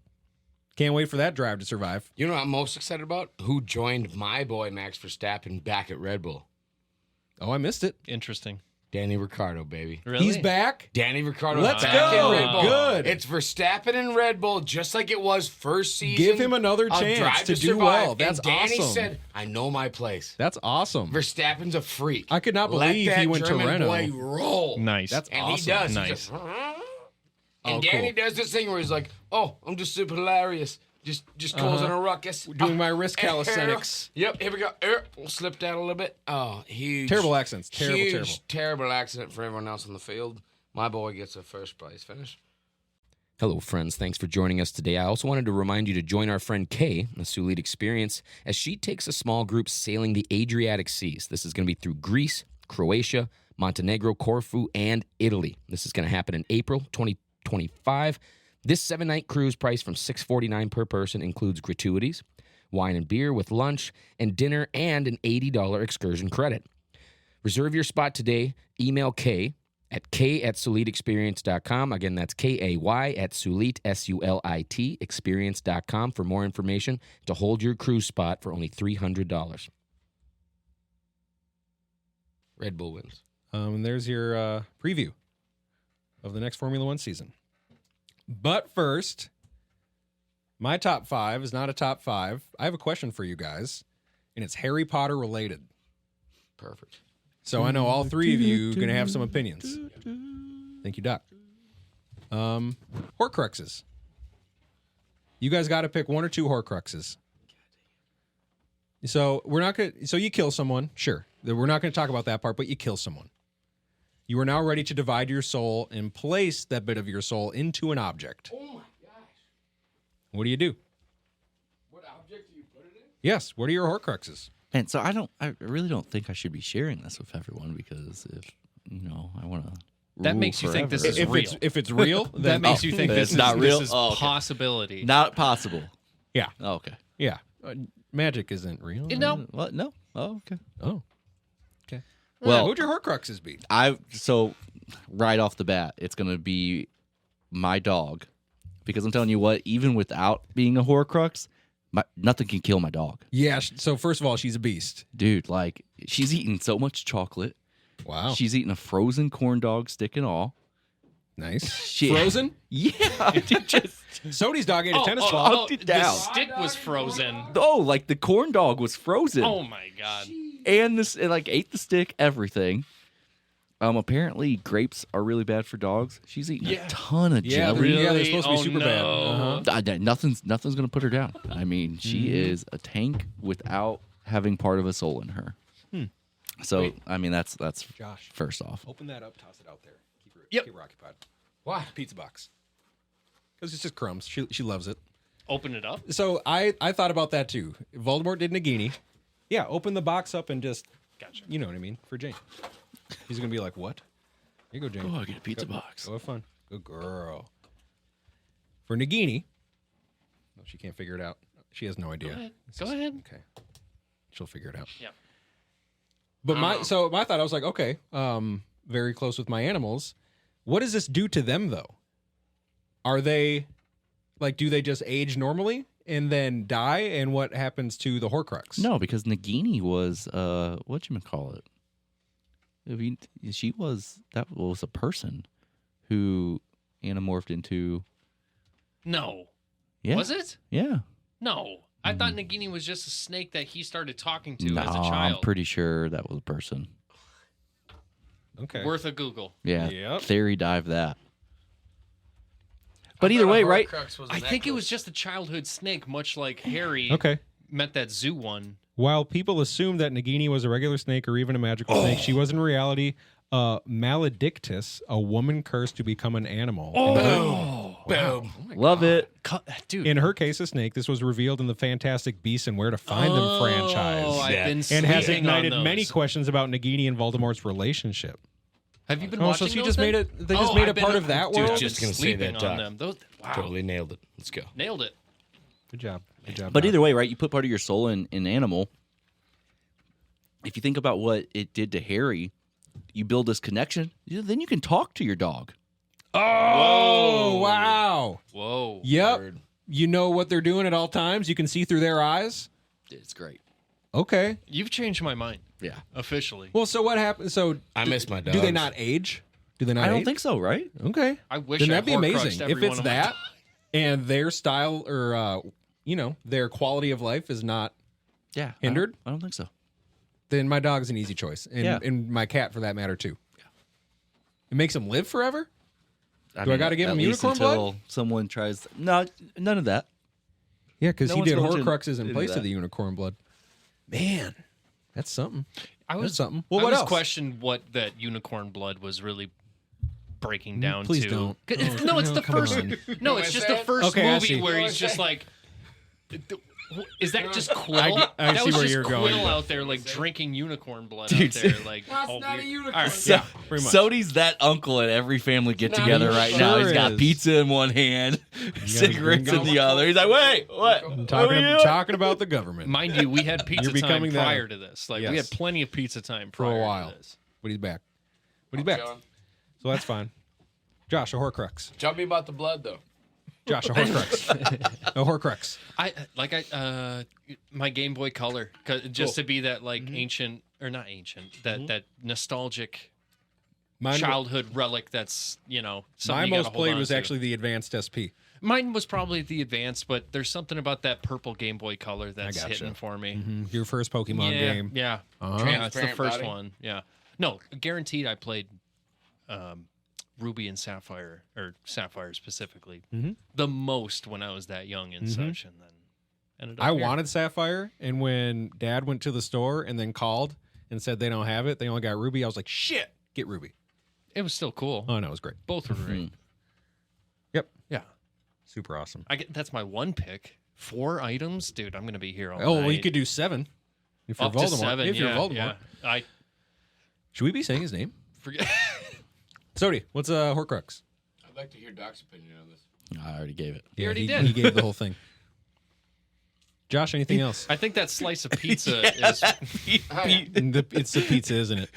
Can't wait for that drive to survive. You know what I'm most excited about? Who joined my boy Max Verstappen back at Red Bull? Oh, I missed it. Interesting. Danny Ricciardo, baby. Really? He's back. Danny Ricciardo Let's back go. in Red Bull. Good. It's Verstappen and Red Bull, just like it was first season. Give him another of chance Drive to do Survive. well. That's and Danny awesome. said, "I know my place." That's awesome. Verstappen's a freak. I could not Let believe that he went to German Renault. boy roll. Nice. That's And awesome. he does. Nice. He just, and Oh, Danny cool. does this thing where he's like, "Oh, I'm just super hilarious. Just causing a ruckus. Doing my wrist calisthenics. Yep, here we go. We'll slip down a little bit. Oh, huge. Terrible accents. Terrible accident for everyone else on the field. My boy gets a first place finish. Hello, friends. Thanks for joining us today. I also wanted to remind you to join our friend Kay, the Sulit Experience, as she takes a small group sailing the Adriatic Seas. This is going to be through Greece, Croatia, Montenegro, Corfu, and Italy. This is going to happen in April 2025. This 7-night cruise price from $649 per person includes gratuities, wine and beer with lunch and dinner, and an $80 excursion credit. Reserve your spot today. Email Kay at k@sulitexperience.com. Again, that's KAY at Sulit, SULIT, experience.com for more information to hold your cruise spot for only $300. Red Bull wins. And there's your preview of the next Formula One season. But first, my top 5 is not a top 5. I have a question for you guys, and it's Harry Potter related. Perfect. So I know all 3 of you are going to have some opinions. Thank you, Doc. Horcruxes. You guys got to pick 1 or 2 Horcruxes. So we're not going to. So you kill someone, sure. We're not going to talk about that part, but you kill someone. You are now ready to divide your soul and place that bit of your soul into an object. Oh my gosh. What do you do? object do you put it in? Yes. What are your Horcruxes? And so I really don't think I should be sharing this with everyone because if I want to. That makes you think this is If real. it's real, that then makes you think it's this not is, real? This is Oh, okay. possibility. Not possible. yeah, Oh, okay. yeah. Magic isn't real. No. What? No. Oh, okay. Oh. Okay. Well, who'd your Horcruxes be? So right off the bat, it's gonna be my dog, because I'm telling you what, even without being a Horcrux, nothing can kill my dog, Yeah. So first of all, she's a beast. dude. Like she's eating so much chocolate. Wow. She's eating a frozen corn dog stick and all. Nice. Shit. Frozen. Yeah, dude, just Sodi's dog ate a tennis ball. Knocked it the down. stick was frozen. like the corn dog was frozen. Oh my god. And this it ate the stick, everything. Apparently grapes are really bad for dogs. She's eating a ton of Yeah, jelly. they're supposed to be super bad. no. Uh-huh. Nothing's gonna put her down. I mean, she is a tank without having part of a soul in her. So I mean, that's Josh. first off. Open that up. Toss it out there. Yep. Keep her occupied. Why? Pizza box. Because it's just crumbs. She loves it. Open it up. So I thought about that too. Voldemort did Nagini. Yeah, open the box up and just, Gotcha. you know what I mean, for Jane. He's going to be like, what? Here you go, Jane. Oh, I get a pizza Go- box. Go have fun. Good girl. For Nagini, no, she can't figure it out. She has no idea. Go ahead. Okay. She'll figure it out. Yeah. But my thought, I was like, okay, very close with my animals. What does this do to them though? Are they do they just age normally and then die? And what happens to the Horcrux? No, because Nagini was whatchamacallit? I mean, that was a person who anamorphed into. No. Yeah. Was it? Yeah. No. I thought Nagini was just a snake that he started talking to No, as a I'm child. pretty sure that was a person. Okay. Worth a Google. Yeah. Yep. Theory dive that. But either way, right? I think it was just a childhood snake, much like Harry Okay. met that zoo one. While people assumed that Nagini was a regular snake or even a magical snake, she was in reality maledictus, a woman cursed to become an animal. Boom. Love it. Dude. In her case, a snake. This was revealed in the Fantastic Beasts and Where to Find Them franchise. I've been And has sleeping ignited on many those. questions about Nagini and Voldemort's relationship. Have you been Oh, watching so she those just then? made it. They just made I've it been- part of that Dude, world. just gonna say sleeping that, on Doc. them. Those, wow. Totally nailed it. Let's go. Nailed it. Good job. Good job. But Doc. either way, right? You put part of your soul in an animal. If you think about what it did to Harry, you build this connection. Then you can talk to your dog. Oh wow! Whoa. Yep. Word. You know what they're doing at all times. You can see through their eyes. It's great. Okay. You've changed my mind. Yeah. Officially. Well, so what happens? So I miss my do they dogs. not age? Do they not? I don't age? think so, right? Okay. I wish Then I that'd be Horcruxed amazing every if it's one of my that, dogs. and their style or their quality of life is not Yeah. hindered. I don't think so. Then my dog's an easy choice, and Yeah. and my cat for that matter too. It makes them live forever. Do I mean, gotta give at him least unicorn blood? until someone tries. No, none of that. Yeah, because No he one's did going to Horcruxes in do place that. of the unicorn blood. Man, that's something. I That's was something. Well, I what was else? questioned what that unicorn blood was really breaking down Please to. don't. No, it's the come first. on. No, it's just the first Okay, I see. movie where he's just like. Is that just Quill? I that see was where just you're Quill going. out there, like drinking unicorn blood Dude, out there, like. That's all not a weird. unicorn. All right, Yeah, pretty much. Sodi's that uncle at every family get together right now. sure He's got is. pizza in one hand, cigarettes in the other. He's like, wait, what? Talking about the government Mind you, we had pizza You're time becoming that. prior to this. Like we Yes. had plenty of pizza time for prior a while, to this. but he's back. But he's back, John. so that's fine. Josh, a Horcrux. Tell me about the blood, though. Josh, a Horcrux. A Horcrux. My Game Boy Color, 'cause just to be that like ancient or not ancient, that nostalgic Mine, childhood relic. That's my something you gotta most hold played on was to. actually the Advanced SP. Mine was probably the advanced, but there's something about that purple Game Boy Color that's gotcha. hitting for me. Your first Pokemon yeah, game. yeah, Uh-huh. yeah. It's the Transparent first body? one. Yeah, no, guaranteed. I played Ruby and Sapphire, or Sapphire specifically, the most when I was that young and such, and then ended up I here. wanted Sapphire, and when Dad went to the store and then called and said they don't have it, they only got Ruby. I was like, shit, get Ruby. It was still cool. Oh no, it was great. Both were great. Yep, Yeah, super awesome. that's my one pick 4 items, dude. I'm gonna be here all Oh, night. well, you could do 7. If you're up to Voldemort. 7. If you're yeah, Voldemort. yeah. I Should we be saying his name? forget. Sody, what's a Horcrux? I'd like to hear Doc's opinion on this. I already gave it. You already did. He gave the whole thing. Josh, anything else? I think that slice of pizza is. It's the pizza, isn't it?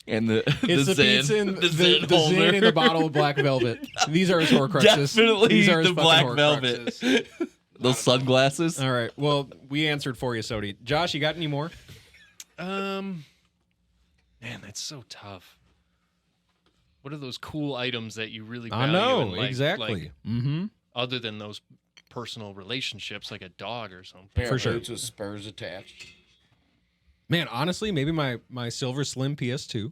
And the It's the Zen, pizza and the Zen Zen in the bottle of black velvet. These are his Horcruxes. Definitely These are his the fucking black velvet. Horcruxes. Those sunglasses. All right. Well, we answered for you, Sody. Josh, you got any more? Man, that's so tough. What are those cool items that you really value? I know and like, exactly. like, Mm-hmm. other than those personal relationships, like a dog or something. Pair For of sure. boots with spurs attached. Man, honestly, maybe my Silver Slim PS2.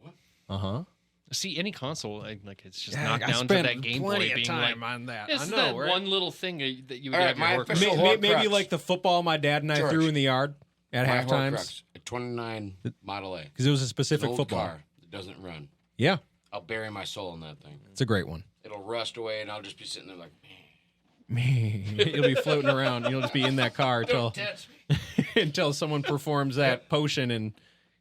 What? Uh-huh. See, any console, like it's just Yeah, knocked I down to spent that Game plenty Boy of being time like, on that. it's I know, that right? one little thing that you would All right, have my your official Horcrux. Maybe Horcrux. like the football my dad and I George. threw in the yard at My half times Horcrux, a 29 Model A. because it was a It's an specific old football. car that doesn't run. Yeah, I'll bury my soul in that thing. it's a great one. It'll rust away, and I'll just be sitting there like, You'll be floating around. You'll just be in that car until touch me. until someone performs that potion and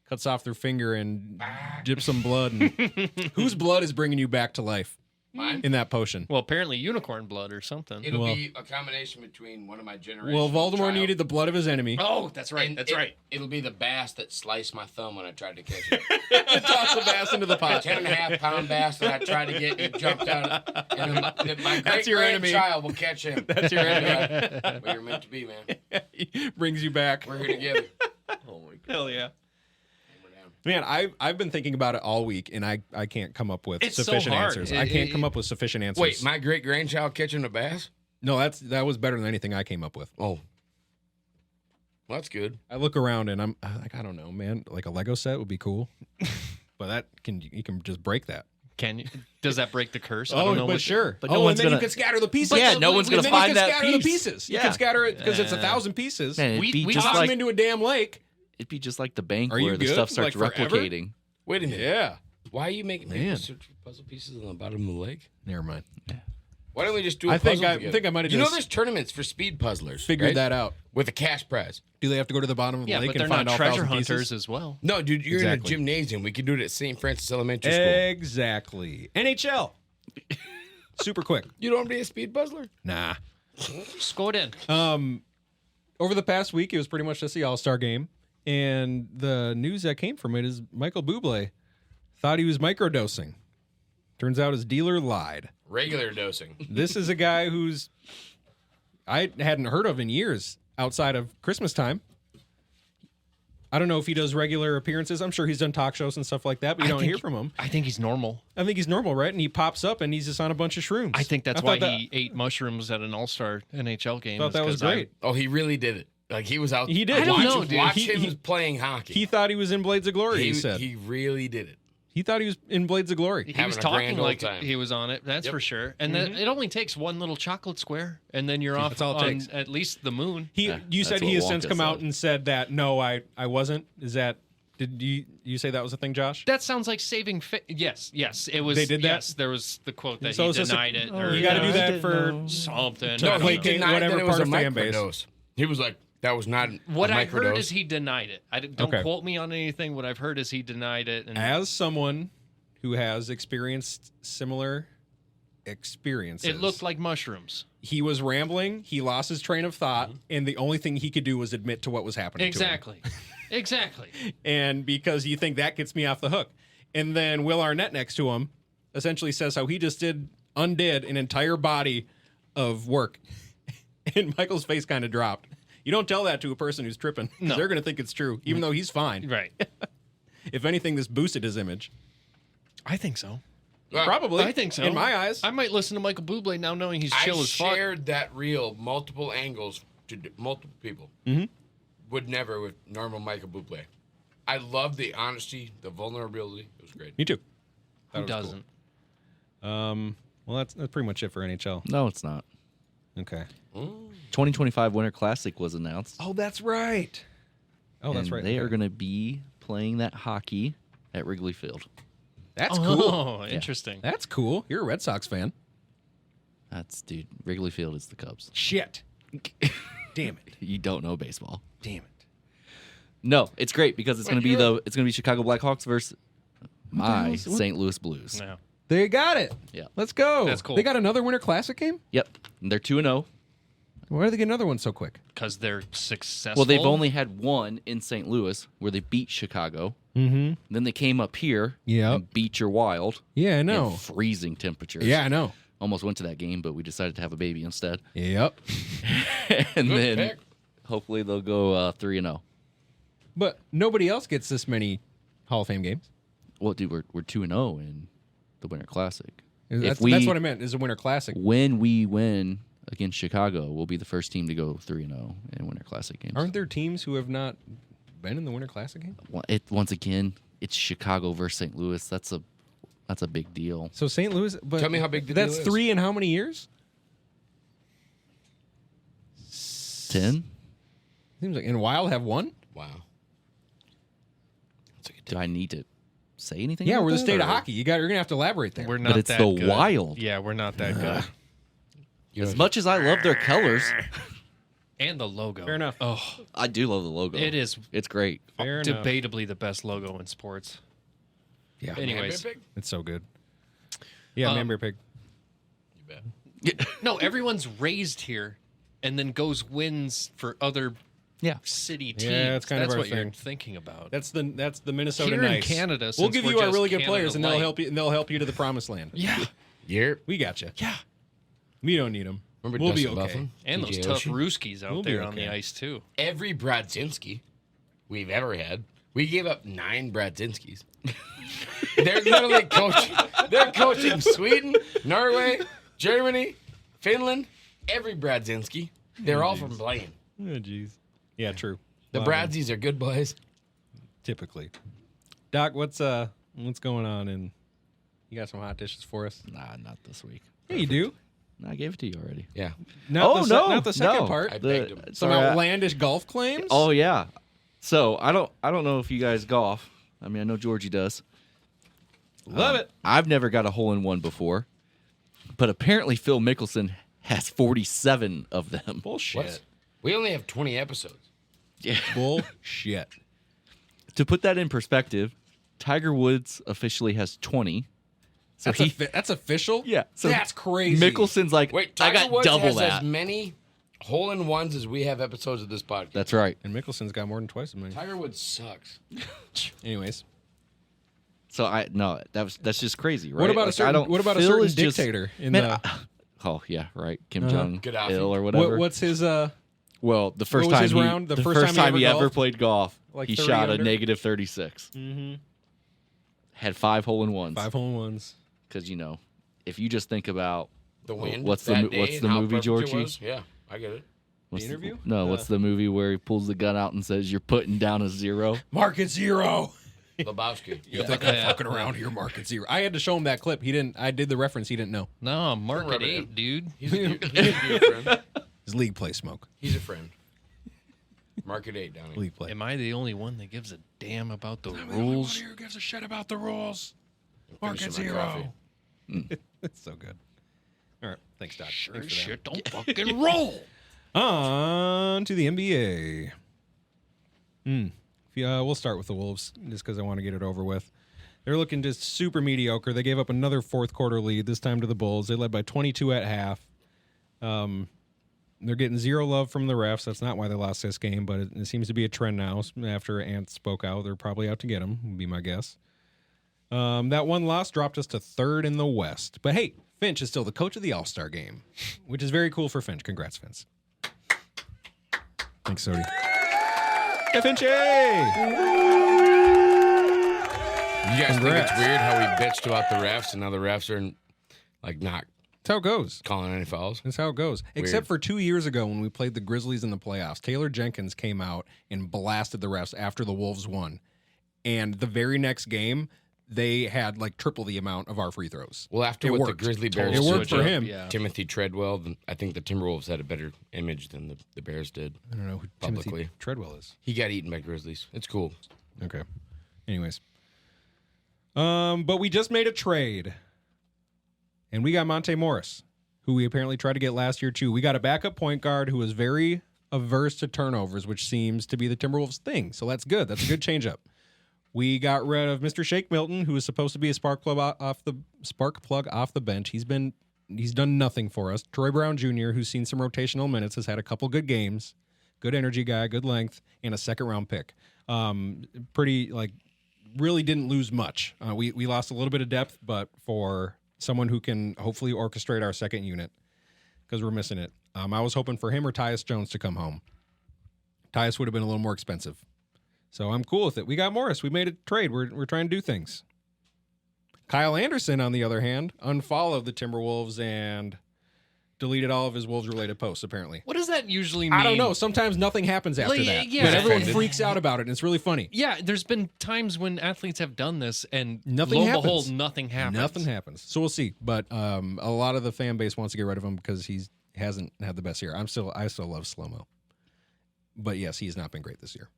cuts off their finger and dips some blood. And whose blood is bringing you back to life Mine? in that potion? Well, apparently unicorn blood or something. It'll Well- be a combination between one of my generations. Well, Voldemort needed the blood of his enemy. Oh, that's right. And That's right. It'll be the bass that sliced my thumb when I tried to catch it. Toss the bass into the A pot. 10.5-pound bass that I tried to get and he jumped out. And my That's your enemy. great-grandchild will catch him. That's your enemy. Well, you're meant to be, man. Brings you back. We're here together. Hell yeah. We're down. Man, I've been thinking about it all week, and I can't come up with It's so sufficient hard. answers. It- I can't it- come up with sufficient answers. Wait, my great-grandchild catching a bass? No, that was better than anything I came up with. Oh. Well, that's good. I look around and I'm like, I don't know, man. Like a Lego set would be cool, but you can just break that. Can you? Does that break the curse? I Oh, don't know but what- sure. But no and one's then you gonna- could scatter the pieces. Yeah, no one's gonna then find you that can scatter piece. the pieces. You Yeah. can scatter it because it's 1,000 pieces. Man, it'd We- be we just Toss like them into a damn lake. it'd be just like the bank Are you where the good? stuff starts Like forever? replicating. Wait a minute. Yeah. Why are you making people Man. search for puzzle pieces on the bottom of the lake? Never mind. Why don't we just do a I think puzzle I together? think I might have You know just there's tournaments for speed puzzlers. figured right? that out. With a cash prize. Do they have to go to the bottom of the Yeah, lake but and they're find not all treasure 1,000 hunters pieces? as well. No, dude, you're in Exactly. a gymnasium. We could do it at St. Francis Elementary School. Exactly. NHL. Super quick. You don't want to be a speed puzzler? Nah. Score it in. Over the past week, it was pretty much just the All-Star game, and the news that came from it is Michael Bublé thought he was microdosing. Turns out his dealer lied. Regular dosing. This is a guy who's I hadn't heard of in years outside of Christmas time. I don't know if he does regular appearances. I'm sure he's done talk shows and stuff like that, but you don't hear from him. I think he's normal. I think he's normal, right? And he pops up and he's just on a bunch of shrooms. I think that's I why thought he ate mushrooms at an All-Star NHL game. thought is that was 'cause great. Oh, he really did it. Like he was out. He did. I don't Watch, know, dude. Watch He- him playing hockey. He thought he was in Blades of Glory, he he, said. he really did it. He thought he was in Blades of Glory. He Having was a talking grand old like time. he was on it. That's Yep. for sure. And then it only takes one little chocolate square, and then you're off That's all it on takes. at least the moon. You that's said what he has since Wonka come out said. and said that, no, I wasn't. Is that, did you say that was a thing, Josh? That sounds like saving. Yes, it was. They did that? Yes, there was the quote that So he it's just denied it. Or You got to do I that didn't for know. something. To I don't placate know. denied whatever that it was part a of fan base. microdose. He was like, that was not What a I heard microdose. is he denied it. Don't Okay. quote me on anything. What I've heard is he denied it. And As someone who has experienced similar experiences, it looked like mushrooms. he was rambling, he lost his train of thought, and the only thing he could do was admit to what was happening Exactly. Exactly. to him. And because you think that gets me off the hook. And then Will Arnett next to him essentially says how he just undid an entire body of work. And Michael's face kind of dropped. You don't tell that to a person who's tripping. 'Cause No. They're going to think it's true, even though he's fine. Right. If anything, this boosted his image. I think so. Well, Probably. I think so. In my eyes. I might listen to Michael Bublé now, knowing he's I chill as fuck. shared that reel multiple angles to multiple people. Mm-hmm. Would never with normal Michael Bublé. I love the honesty, the vulnerability. It was great. Me too. Who That was cool. doesn't? Well, that's pretty much it for NHL. No, it's not. Okay. 2025 Winter Classic was announced. Oh, that's right. Oh, that's and right. They Okay. are going to be playing that hockey at Wrigley Field. That's cool. Oh, interesting. That's cool. You're a Red Sox fan. Dude, Wrigley Field is the Cubs. Shit. Damn it. You don't know baseball. Damn it. No, it's great because it's going to be Chicago Blackhawks versus my St. Louis Blues. No. They got it. Yeah. Let's go. That's cool. They got another Winter Classic game? Yep. And they're 2-0. Why did they get another one so quick? Because they're successful. Well, they've only had one in St. Louis where they beat Chicago. Mm-hmm. Then they came up here and beat your Wild. Yeah, I know. In freezing temperatures. Yeah, I know. Almost went to that game, but we decided to have a baby instead. Yep. And Good then pick. hopefully they'll go 3-0. But nobody else gets this many Hall of Fame games. Well, dude, we're 2-0 in the Winter Classic. That's what I meant. Is a Winter Classic. When we win against Chicago, we'll be the first team to go 3-0 in Winter Classic games. Aren't there teams who have not been in the Winter Classic game? Once again, it's Chicago versus St. Louis. That's a big deal. So St. Louis, but Tell me how big the that's deal is. 3 in how many years? 10? Seems like and Wild have one. Wow. Do I need to say anything? Yeah, about we're the that, state of or- hockey. You're gonna have to elaborate there. We're not it's that the good. Wild. Yeah, we're not that good. As much as I love their colors, And the logo. Fair enough. Oh, I do love the logo. it is It's great. Fair enough. debatably the best logo in sports. Yeah, Anyways, it's so good. Yeah, Man Bear Pig. no, everyone's raised here, and then goes wins for other Yeah. city teams. Yeah, it's kind of That's our what you're thing. thinking about. That's the Minnesota Here in Knights. Canada, we'll since give we're you our just really good Canada players, and they'll Light. help you. And they'll help you to the promised land. Yeah, Yep. We got you. yeah. We don't need them. Remember We'll be Dustin okay. Bufflin? And those TJ tough Oshie? Ruskies out We'll be there on the okay. ice too. Every Bradzinski we've ever had. We gave up 9 Bradzinskis. They're literally coaching. They're coaching Sweden, Norway, Germany, Finland. Every Bradzinski. They're all from Blaine. Oh, jeez. Yeah, true. The Bradsies are good boys. Typically. Doc, what's going on? And you got some hot dishes for us? Nah, not this week. Yeah, you do. I gave it to you already. Yeah. Not not the second part. I begged him. Some Sorry, outlandish golf claims. Oh yeah. So I don't know if you guys golf. I mean, I know Georgie does. Love it. I've never got a hole-in-one before, but apparently Phil Mickelson has 47 of them. Bullshit. What? We only have 20 episodes. Yeah. Bullshit. To put that in perspective, Tiger Woods officially has 20. So That's official. yeah. So That's crazy. Mickelson's like, Wait, I Tiger got Woods double has that. as many hole-in-ones as we have episodes of this podcast. That's right. And Mickelson's got more than twice as many. Tiger Woods sucks. Anyways, So that's just crazy, right? what about Like, a Phil certain is just- dictator in Man, the? oh yeah, right. Kim Jong Gaddafi. Il or whatever. What's his Well, the first was time his he, round? The the first first time time he he ever ever golfed? played golf, Like he 30 shot under? a negative 36. Had 5 hole-in-ones. 5 hole-in-ones? Because if you just think about The wind. What's the that mo- day what's and the how movie, perfect it Georgie? was. Yeah, I get it. what's interview? what's the movie where he pulls the gun out and says you're putting down a 0? Market 0. Lebowski. You think I'm fucking around here? Market 0. I had to show him that clip. He didn't. I did the reference. He didn't know. No, Market rub it 8, in. dude. He's a dear friend. His league play smoke. He's a friend. Market 8 down here. League play. Am I the only one that gives a damn about the rules? Who gives a shit about the rules? Finishing my coffee. It's so good. All right. Thanks, Doc. Sure Thanks as for that. shit don't fucking roll. On to the NBA. We'll start with the Wolves just because I want to get it over with. They're looking just super mediocre. They gave up another fourth quarter lead, this time to the Bulls. They led by 22 at half. They're getting zero love from the refs. That's not why they lost this game, but it seems to be a trend now. After Ant spoke out, they're probably out to get him, would be my guess. That one loss dropped us to third in the West. But hey, Finch is still the coach of the All-Star game, which is very cool for Finch. Congrats, Finch. Thanks, Sody. Hey, Finchy! You guys Congrats. think it's weird how we bitched about the refs and now the refs are not That's how it goes. calling any fouls? That's how it goes. Except for 2 years ago when we played the Grizzlies in the playoffs. Taylor Jenkins came out and blasted the refs after the Wolves won. And the very next game, they had like triple the amount of our free throws. Well, after It what worked. the Grizzly Bears It worked did for to him. Yeah. Timothy Treadwell, I think the Timberwolves had a better image than the Bears did. I don't know who Publicly. Timothy Treadwell is. He got eaten by Grizzlies. It's cool. Okay. Anyways. But we just made a trade. And we got Monte Morris, who we apparently tried to get last year too. We got a backup point guard who is very averse to turnovers, which seems to be the Timberwolves' thing. So that's good. That's a good changeup. We got rid of Mr. Shake Milton, who was supposed to be a spark plug off the bench. He's done nothing for us. Troy Brown Jr., who's seen some rotational minutes, has had a couple good games. Good energy guy, good length, and a second-round pick. Really didn't lose much. We lost a little bit of depth, but for someone who can hopefully orchestrate our second unit, because we're missing it. I was hoping for him or Tyus Jones to come home. Tyus would have been a little more expensive. So I'm cool with it. We got Morris. We made a trade. We're trying to do things. Kyle Anderson, on the other hand, unfollowed the Timberwolves and deleted all of his Wolves-related posts, apparently. What does that usually mean? I don't know. Sometimes nothing happens after that. Yeah. But everyone freaks out about it, and it's really funny. Yeah, there's been times when athletes have done this, and Nothing lo and happens. behold, nothing happens. Nothing happens. So we'll see. But a lot of the fan base wants to get rid of him because he hasn't had the best year. I still love Slow-Mo. But yes, he's not been great this year.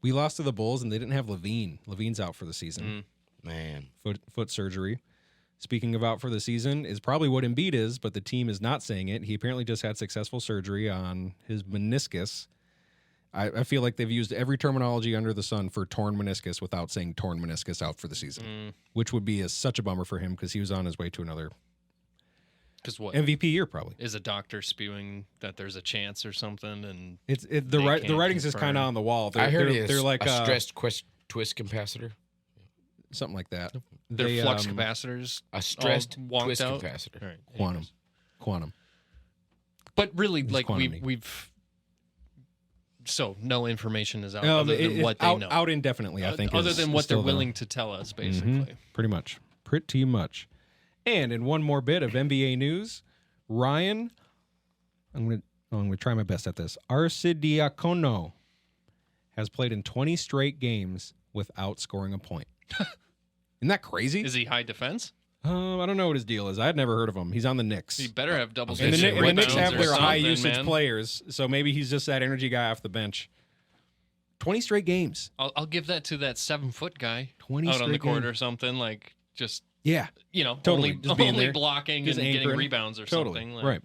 We lost to the Bulls, and they didn't have Levine. Levine's out for the season. Man. Foot surgery. Speaking of out for the season is probably what Embiid is, but the team is not saying it. He apparently just had successful surgery on his meniscus. I feel like they've used every terminology under the sun for torn meniscus without saying torn meniscus out for the season, which would be such a bummer for him because he was on his way to another Because what MVP year probably. is a doctor spewing that there's a chance or something, and The can't writing's just confirm. kind of on the wall. I heard they're like a stressed twist capacitor. something like that. their They, flux capacitors A stressed all wonked twist out. capacitor. All right, quantum. anyways. Quantum. But really, It's like quantum. we've so no information is out other than It's what they know. out indefinitely, I think. other is than what they're still the- willing to tell us, basically. Pretty much. And in one more bit of NBA news, Ryan, I'm gonna try my best at this. Arcidiacono has played in 20 straight games without scoring a point. Isn't that crazy? Is he high defense? I don't know what his deal is. I had never heard of him. He's on the Knicks. He better have double And the, digit and the Knicks have rebounds or their high something, usage man. players, so maybe he's just that energy guy off the bench. 20 straight games. I'll give that to that 7-foot guy 20 out on the straight court games. or something, like just Yeah, only Totally. Just being only there. blocking Just and getting anchoring. rebounds or totally. something. Like, Right.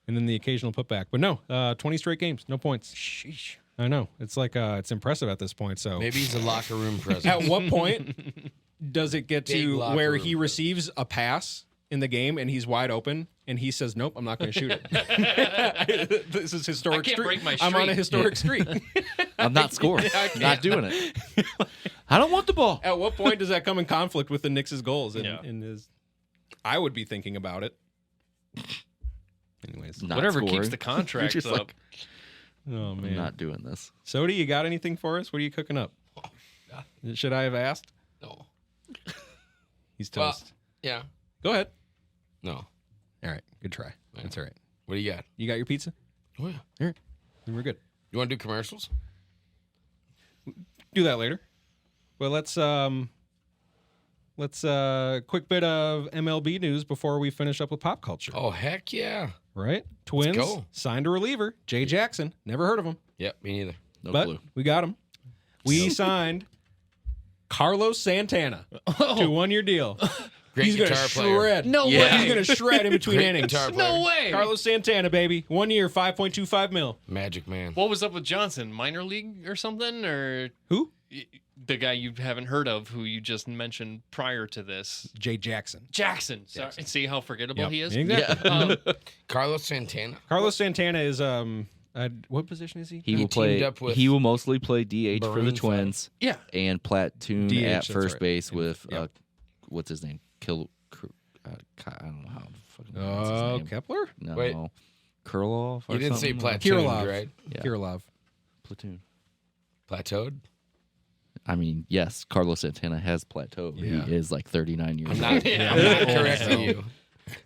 And then the occasional putback. But no, 20 straight games, no points. Sheesh. I know. It's like it's impressive at this point. So Maybe he's a locker room presence. at what point does it get Big to locker where room he presence. receives a pass in the game and he's wide open and he says, "Nope, I'm not going to shoot it." This is historic. I can't streak. break my I'm on a streak. historic streak. I'm not scoring. Not doing it. I don't want the ball. At what point does that come in conflict with the Knicks' goals? And, Yeah. and his, I would be thinking about it. Anyways, Not Whatever scoring. keeps the contracts Just up. like, oh I'm man. not doing this. Sody, you got anything for us? What are you cooking up? Should I have asked? No. He's Well- toast. Yeah. Go ahead. No. All right, good try. That's all right. What do you got? You got your pizza? Oh, yeah. All right, then we're good. You want to do commercials? Do that later. Well, let's quick bit of MLB news before we finish up with pop culture. Oh, heck yeah. Right? Twins go. signed a reliever, Jay Jackson. Never heard of him, Yep, me neither. No but clue. we got him. We signed Carlos Santana to a 1-year deal. Great He's gonna guitar player. shred. No Yeah. way. He's gonna shred in between Great innings. guitar player. No way. Carlos Santana, baby. 1 year, $5.25 million. Magic man. What was up with Johnson? Minor league or something? Or Who? the guy you haven't heard of who you just mentioned prior to this? Jay Jackson. Jackson. Sorry. See how forgettable Yep. he is? Exactly. Carlos Santana. Carlos Santana is what position is he? He He will play. teamed up with He will mostly play DH for the Maroon Twins Yeah. and platoon DH, at that's first right. base with Yep. what's his name? I don't know how to fucking pronounce his Oh, name. Kepler? No, Wait. Kurlov. Or You didn't say something? platoon, Kirilov. right? Yeah. Kirilov. Platoon. Plateaued? I mean, yes, Carlos Santana has plateaued. Yeah. He is like 39 years I'm old. not, I'm not correcting you.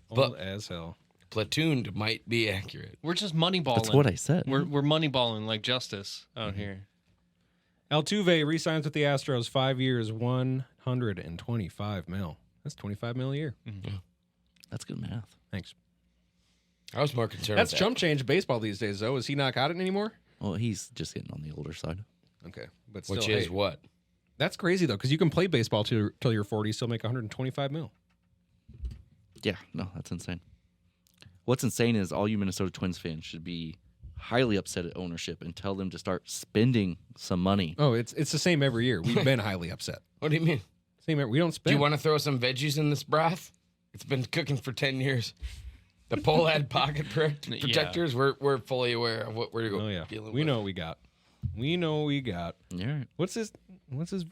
Old as hell. Platooned might be accurate. We're just moneyballing. That's what I said. We're moneyballing like justice out here. Altuve re-signs with the Astros 5 years, $125 million. That's $25 million a year. That's good math. Thanks. I was more concerned That's with chump change baseball these days, though. Is he not got it anymore? Well, he's just getting on the older side. Okay, but that. still, Which is hey, what? that's crazy though, because you can play baseball till you're 40, still make $125 million. Yeah, no, that's insane. What's insane is all you Minnesota Twins fans should be highly upset at ownership and tell them to start spending some money. Oh, it's the same every year. We've been highly upset. What do you mean? We don't Do spend. you want to throw some veggies in this broth? It's been cooking for 10 years. The Polad pocket protectors, we're fully aware of what we're dealing with. We know what we got. We know what we got. Yeah. What's this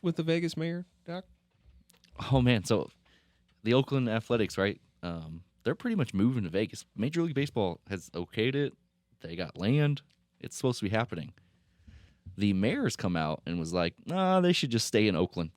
with the Vegas mayor, Doc? Oh man, so the Oakland Athletics, right? They're pretty much moving to Vegas. Major League Baseball has okayed it. They got land. It's supposed to be happening. The mayor's come out and was like, they should just stay in Oakland.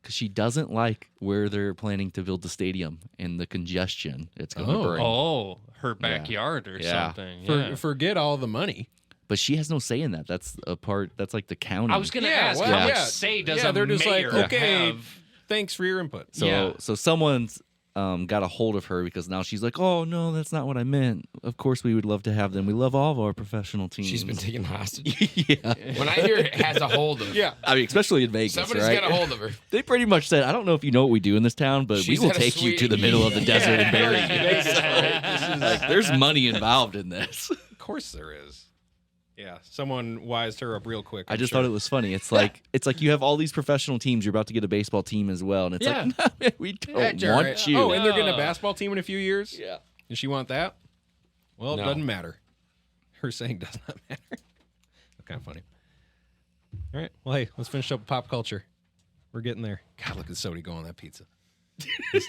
Because she doesn't like where they're planning to build the stadium and the congestion it's going to bring. Oh, her backyard or something. Yeah. Forget all the money. But she has no say in that. That's a part. That's like the county. I was going to ask, well, how much yeah. say does Yeah, a they're just like, mayor okay, have? thanks for your input. So someone's got a hold of her because now she's like, oh, no, that's not what I meant. Of course, we would love to have them. We love all of our professional teams. She's been taken hostage. Yeah. When I hear it has a hold of, I mean, especially in Vegas, somebody's right? got a hold of her. They pretty much said, I don't know if you know what we do in this town, but She's we will had a take you sweet- to the middle of the desert and bury you. This is Like, there's money involved in this. Of course there is. Yeah, someone wised her up real quick. I just thought it was funny. It's like you have all these professional teams. You're about to get a baseball team as well, and it's like, no, we don't want you. Oh, and they're getting a basketball team in a few years? Yeah. Does she want that? Well, No. it doesn't matter. Her saying does not matter. Kind of funny. All right. Well, hey, let's finish up pop culture. We're getting there. God, look at Sody go on that pizza. He's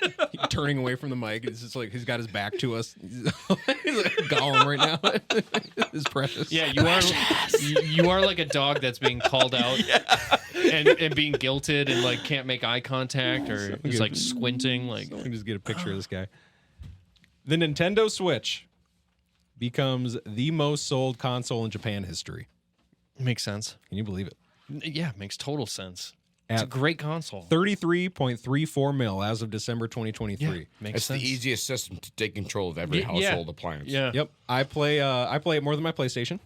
turning away from the mic. It's just like he's got his back to us. He's like Gollum right now. It's precious. Yeah, you are like a dog that's being called out and being guilted and like can't make eye contact or is like squinting. Like Let me just get a picture of this guy. The Nintendo Switch becomes the most sold console in Japan history. makes sense. Can you believe it? Yeah, makes total sense. It's a At great console. 33.34 mil as of December 2023. Yeah, makes It's sense. the easiest system to take control of every household appliance. Yeah. Yep. I play it more than my PlayStation.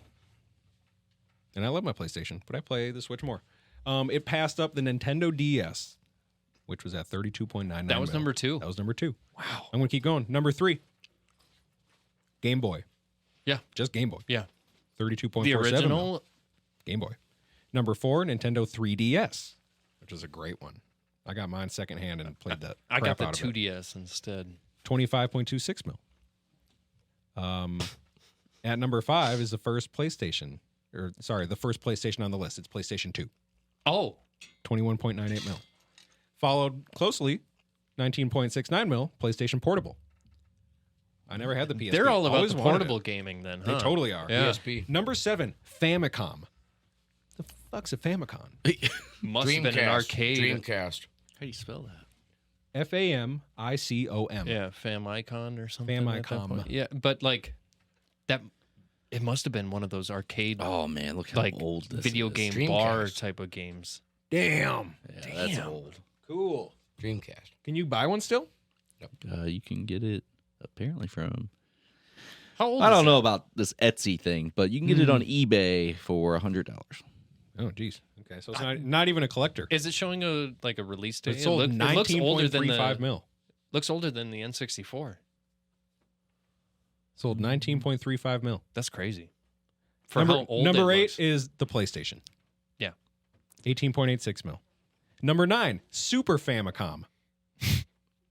And I love my PlayStation, but I play the Switch more. It passed up the Nintendo DS, which was at 32.99 That was mil. number 2. That was number 2. Wow. I'm going to keep going. Number 3. Game Boy. Yeah. Just Game Boy. Yeah. 32.47 The mil. original. Game Boy. Number 4, Nintendo 3DS, which was a great one. I got mine secondhand and played that. I got crap the out of it. 2DS instead. 25.26 mil. At number 5 is the first PlayStation. The first PlayStation on the list. It's PlayStation 2. Oh, 21.98 mil. Followed closely, 19.69 mil, PlayStation Portable. I never had the PSP. they're all about Always the wanted portable it. gaming then, They huh? totally are. Yeah. PSP. Number 7, Famicom. The fuck's a Famicom? Must have been an arcade. Dreamcast. How do you spell that? Famicom. Yeah, Famicom or something. at that Famicom. point. Yeah, but like that, it must have been one of those arcade, Oh man, look how like old this video is. game Dreamcast. bar type of games. Damn. Yeah, that's old. Cool. Dreamcast. Can you buy one still? You can get it apparently from. How old? I is don't it? know about this Etsy thing, but you can get it on eBay for $100. Oh, geez. Okay, so it's not even a collector. Is it showing a release date? It sold it looks older than 19.35 the mil. looks older than the N64. Sold 19.35 mil. That's crazy. For how old number it 8 looks. is the PlayStation. Yeah. 18.86 mil. Number 9, Super Famicom.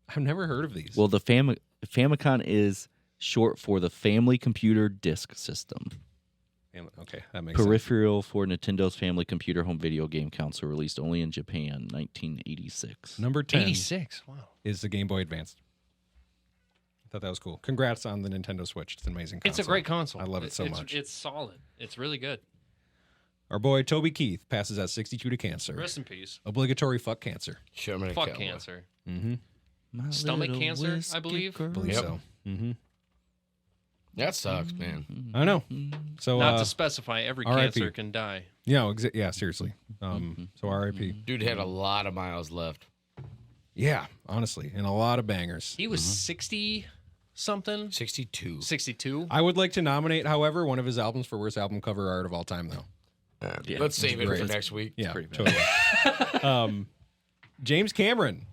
I've never heard of these. Well, the Famicom is short for the Family Computer Disk System. Okay, that makes sense. Peripheral for Nintendo's Family Computer Home Video Game Console, released only in Japan, 1986. Number 10 86. Wow. is the Game Boy Advance. I thought that was cool. Congrats on the Nintendo Switch. It's an amazing console. It's a great console. I love it so It's- much. It's solid. It's really good. Our boy Toby Keith passes at 62 to cancer. Rest in peace. Obligatory fuck cancer. Sherman and Fuck Cowboy. cancer. Mm-hmm. My Stomach little cancer, I whiskey believe. girl. I believe Yep. so. Mm-hmm. That sucks, man. I know. So, Not to specify, every R.I.P. cancer can die. yeah, seriously. So R.I.P. Dude had a lot of miles left. Yeah, honestly, and a lot of bangers. He was 60 something. 62. 62. I would like to nominate, however, one of his albums for worst album cover art of all time, though. Let's save it great. for next week. Yeah, pretty bad. totally. James Cameron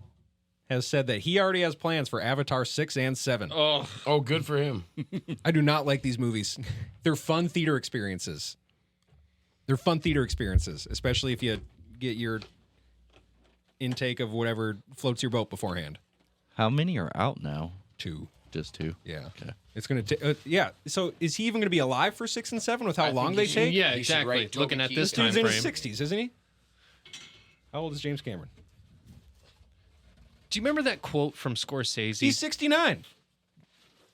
has said that he already has plans for Avatar 6 and 7. Oh, good for him. I do not like these movies. They're fun theater experiences. Especially if you get your intake of whatever floats your boat beforehand. How many are out now? 2. Just 2. Yeah. Okay. It's going to yeah. So is he even going to be alive for 6 and 7 with how long they take? Yeah, You should exactly. write Looking Toby at this Keith. time He's in frame. his 60s, isn't he? How old is James Cameron? Do you remember that quote from Scorsese? He's 69.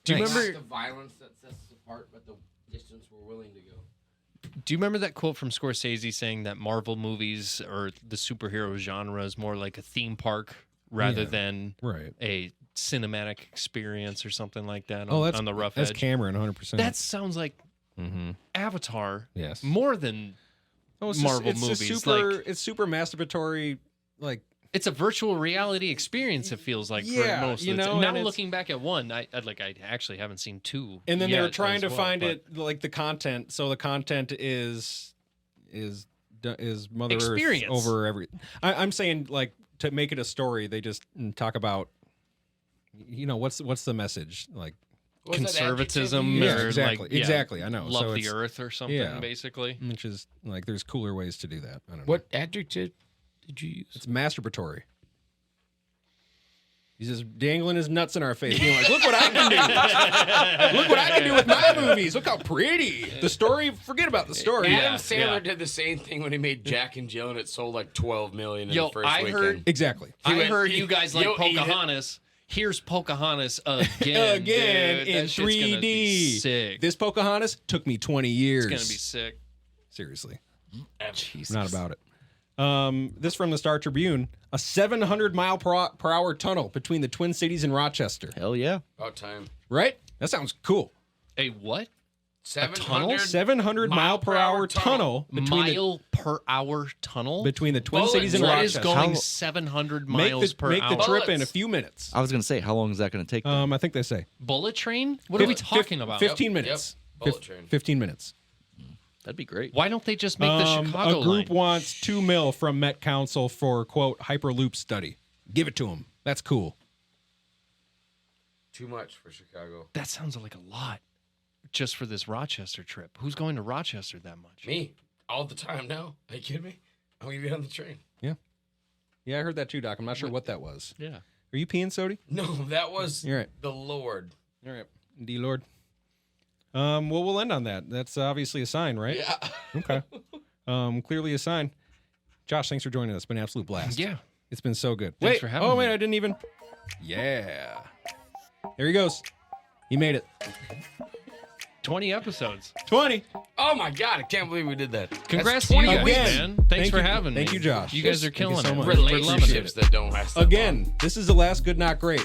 Do you Thanks. remember? the violence that sets us apart, but the distance we're willing to go. Do you remember that quote from Scorsese saying that Marvel movies or the superhero genre is more like a theme park rather Yeah. than Right. a cinematic experience or something like that Oh, on, that's on the rough That's edge? Cameron, 100%. That sounds like mm-hmm. Avatar Yes. more than Oh, it's Marvel it's movies, it's super masturbatory. Like it's a virtual reality experience. It feels like Yeah, for most you of the know, time. and Now it's- looking back at one, I actually haven't seen 2. And then they yet were trying as to well, find but- it like the content. So the content is Mother Experience. Earth over every. I'm saying like to make it a story, they just talk about. What's the message like? What was that conservatism adjective you Yeah, or used? exactly, like, yeah, exactly. I know. love so the it's- earth or something, yeah. basically. Which is like there's cooler ways to do that. I don't know. What adjective did you use? It's masturbatory. He's just dangling his nuts in our face, being like, "Look what I can do! Look what I can do with my movies! Look how pretty the story. Forget about the story. Adam Yeah, Sandler yeah. did the same thing when he made Jack and Jill, and it sold like 12 million in Yo, the first I weekend. heard- Exactly. I went, heard you guys like "You'll eat it." Pocahontas. Here's Pocahontas again, Again dude. in That shit's gonna be 3D. sick. This Pocahontas took me 20 years. It's gonna be sick. Seriously, Jesus. not about it. This from the Star Tribune: a 700 mile per hour tunnel between the Twin Cities and Rochester. Hell yeah. About time. Right? That sounds cool. A what? 700 700 mile per hour tunnel between the Mile per hour tunnel? between the Twin Bullets. Cities and What is Rochester. going How- 700 make miles the, per make hour? the trip in a Bullets. few minutes. I was going to say, how long is that going to take? them? I think they say. Bullet train? What are we talking about? 15 Yep, minutes. bullet train. 15 minutes. That'd be great. Why don't they just make the Chicago a group line? wants $2 million from Met Council for quote Hyperloop study. Give it to them. That's cool. Too much for Chicago. That sounds like a lot just for this Rochester trip. Who's going to Rochester that much? Me. All the time now. Are you kidding me? I'm going to get on the train. Yeah, I heard that too, Doc. I'm not sure what that was. Yeah. Are you peeing, Sody? No, that was You're right. the Lord. All right. D Lord. Well, we'll end on that. That's obviously a sign, right? Yeah. Okay. Clearly a sign. Josh, thanks for joining us. It's been an absolute blast. Yeah. It's been so good. Thanks Wait. for having Oh, me. wait, I didn't even. Yeah. There he goes. He made it. 20 episodes. 20. Oh my God! I can't believe we did that. Congrats That's to you 20 guys, Again. man. Thanks Thank for you- having me. thank you, Josh. You guys are Thank you killing so it. much. We're loving Relationships it. that don't last that Again, this is the last good, not great.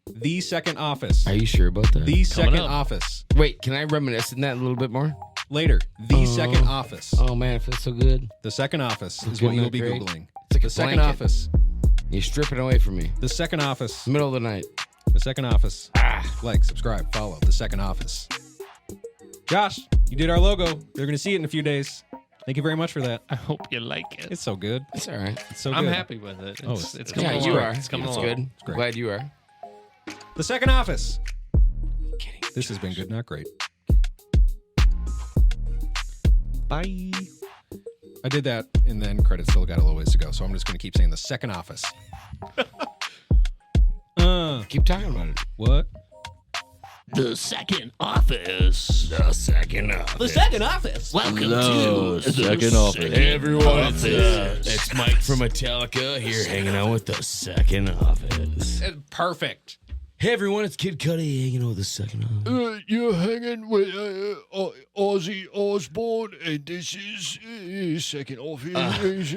The second office. Are you sure about that? The second up. office. Wait, can I reminisce in that a little bit more? Later. The second office. Oh man, it feels so good. The second office is Good, what you'll not be great. Googling. It's like The a second blanket. office. You're stripping away from me. The second office. Middle of the night. The second office. Like, subscribe, follow. The second office. Josh, you did our logo. They're going to see it in a few days. Thank you very much for that. I hope you like it. It's so good. It's all right. It's so I'm good. happy with it. Oh, It's it's coming Yeah, along. you are. It's coming It's along. good. great. Glad you are. The second office. This has been good, not great. Bye. I did that, and then credits still got a little ways to go, so I'm just going to keep saying the second office. Keep talking about it. What? The second office. The second office. The second office. Welcome No, to second office. Hey everyone, it's Mike from Metallica here hanging out with the second office. Perfect. Hey everyone, it's Kid Cudi hanging out with the second office. You're hanging with Ozzy Osbourne, and this is second office.